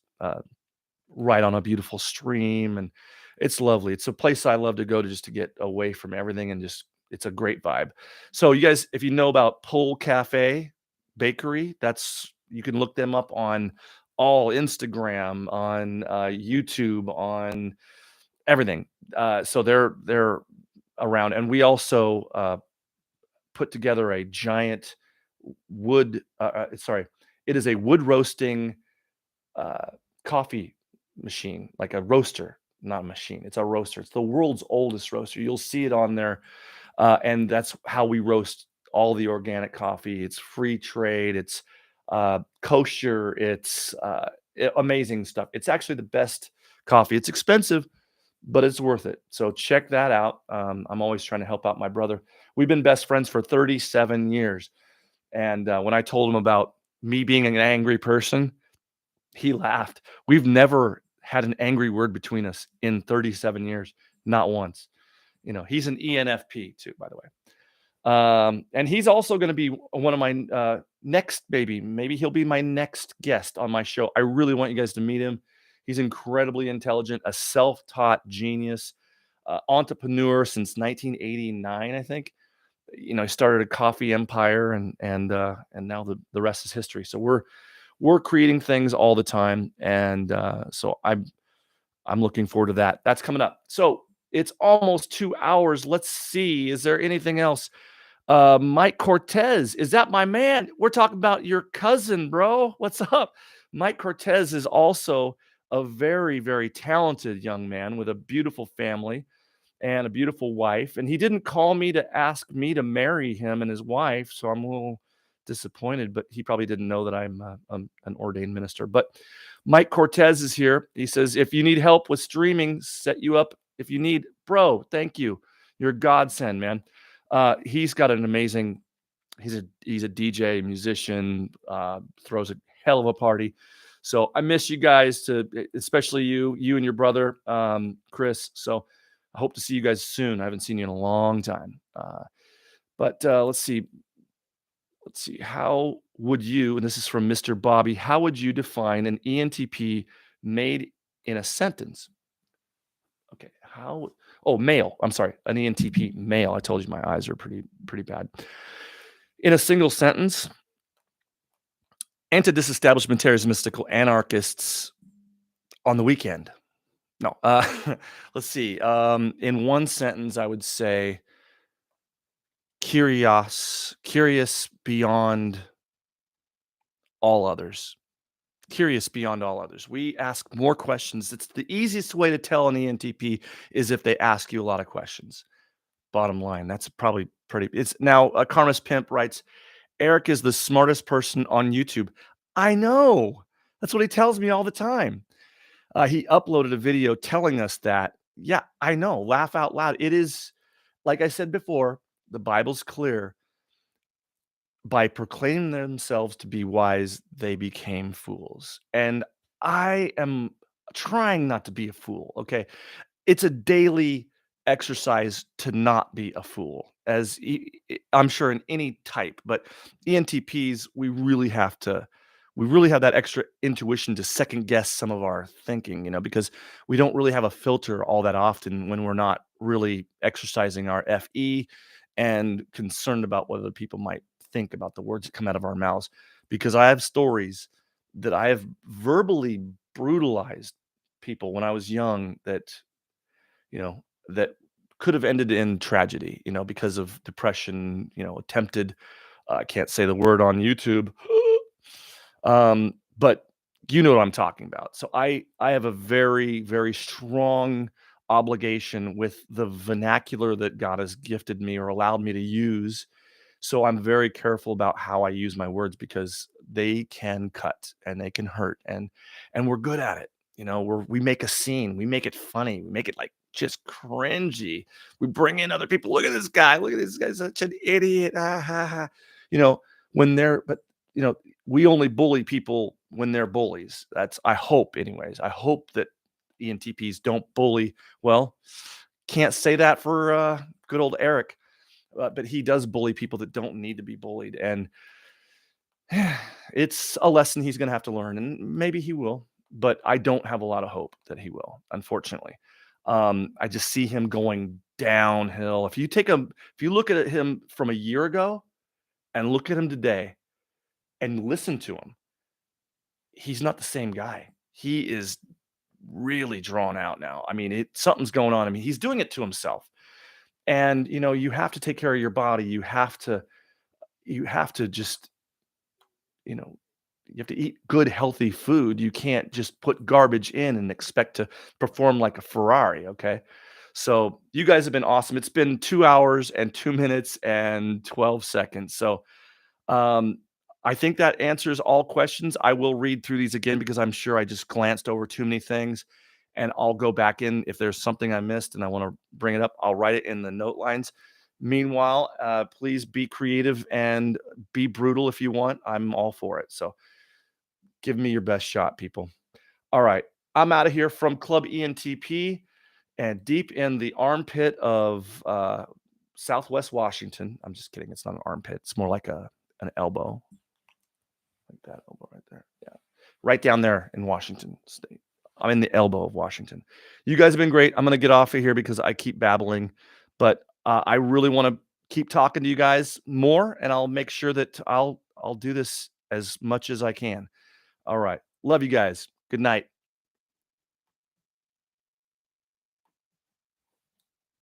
right on a beautiful stream, and it's lovely. It's a place I love to go to just to get away from everything, and just it's a great vibe. So you guys, if you know about Pole Cafe Bakery, you can look them up on all Instagram, on YouTube, on everything. So they're around, and we also put together a giant wood. It is a wood roasting coffee machine, like a roaster, not a machine. It's a roaster. It's the world's oldest roaster. You'll see it on there, and that's how we roast all the organic coffee. It's free trade. It's kosher. It's amazing stuff. It's actually the best coffee. It's expensive, but it's worth it. So check that out. I'm always trying to help out my brother. We've been best friends for 37 years. And when I told him about me being an angry person, he laughed. We've never had an angry word between us in 37 years, not once. He's an ENFP too, by the way. And he's also going to be one of my next baby. Maybe he'll be my next guest on my show. I really want you guys to meet him. He's incredibly intelligent, a self-taught genius, entrepreneur since 1989, I think. He started a coffee empire, and now the rest is history. So we're creating things all the time, and so I'm looking forward to that. That's coming up. So it's almost 2 hours. Let's see. Is there anything else? Mike Cortez, is that my man? We're talking about your cousin, bro. What's up? Mike Cortez is also a very, very talented young man with a beautiful family and a beautiful wife. And he didn't call me to ask me to marry him and his wife, so I'm a little disappointed, but he probably didn't know that I'm an ordained minister. But Mike Cortez is here. He says, if you need help with streaming, set you up if you need. Bro, thank you. You're a godsend, man. He's got an amazing, he's a DJ, musician, throws a hell of a party. So I miss you guys, especially you and your brother, Chris. So I hope to see you guys soon. I haven't seen you in a long time. But let's see. How would you, and this is from Mr. Bobby, how would you define an ENTP made in a sentence? Okay. Male. I'm sorry. An ENTP male. I told you my eyes are pretty bad. In a single sentence, anti-disestablishmentarians, mystical anarchists on the weekend. No. Let's see. In one sentence, I would say curious beyond all others. Curious beyond all others. We ask more questions. It's the easiest way to tell an ENTP is if they ask you a lot of questions. Bottom line, that's probably pretty. It's now Karma's Pimp writes, Eric is the smartest person on YouTube. I know. That's what he tells me all the time. He uploaded a video telling us that. Yeah, I know. Laugh out loud. It is, like I said before, the Bible's clear. By proclaiming themselves to be wise, they became fools. And I am trying not to be a fool. Okay. It's a daily exercise to not be a fool, as I'm sure in any type, but ENTPs, we really have that extra intuition to second guess some of our thinking, because we don't really have a filter all that often when we're not really exercising our FE and concerned about what other people might think about the words that come out of our mouths. Because I have stories that I have verbally brutalized people when I was young that could have ended in tragedy, because of depression, attempted, I can't say the word on YouTube. But you know what I'm talking about. So I have a very, very strong obligation with the vernacular that God has gifted me or allowed me to use. So I'm very careful about how I use my words because they can cut and they can hurt and we're good at it. We make a scene, we make it funny, we make it like just cringy. We bring in other people. Look at this guy. Look at this guy's such an idiot. Ah, ha, ha. You know, when they're but you know, we only bully people when they're bullies. I hope anyways. I hope that ENTPs don't bully. Well, can't say that for good old Eric. But he does bully people that don't need to be bullied. And it's a lesson he's going to have to learn. And maybe he will, but I don't have a lot of hope that he will, unfortunately. I just see him going downhill. If you look at him from a year ago and look at him today and listen to him, he's not the same guy. He is really drawn out now. I mean, something's going on. I mean, he's doing it to himself. And you have to take care of your body. You have to just, you know, you have to eat good, healthy food. You can't just put garbage in and expect to perform like a Ferrari. Okay. So you guys have been awesome. It's been 2 hours and 2 minutes and 12 seconds. So um, I think that answers all questions. I will read through these again because I'm sure I just glanced over too many things. And I'll go back in if there's something I missed and I want to bring it up. I'll write it in the note lines. Meanwhile, please be creative and be brutal if you want. I'm all for it. So give me your best shot, people. All right. I'm out of here from Club ENTP and deep in the armpit of Southwest Washington. I'm just kidding. It's not an armpit. It's more like an elbow. Like that elbow right there. Yeah. Right down there in Washington State. I'm in the elbow of Washington. You guys have been great. I'm going to get off of here because I keep babbling, but I really want to keep talking to you guys more, and I'll make sure that I'll do this as much as I can. All right. Love you guys. Good night.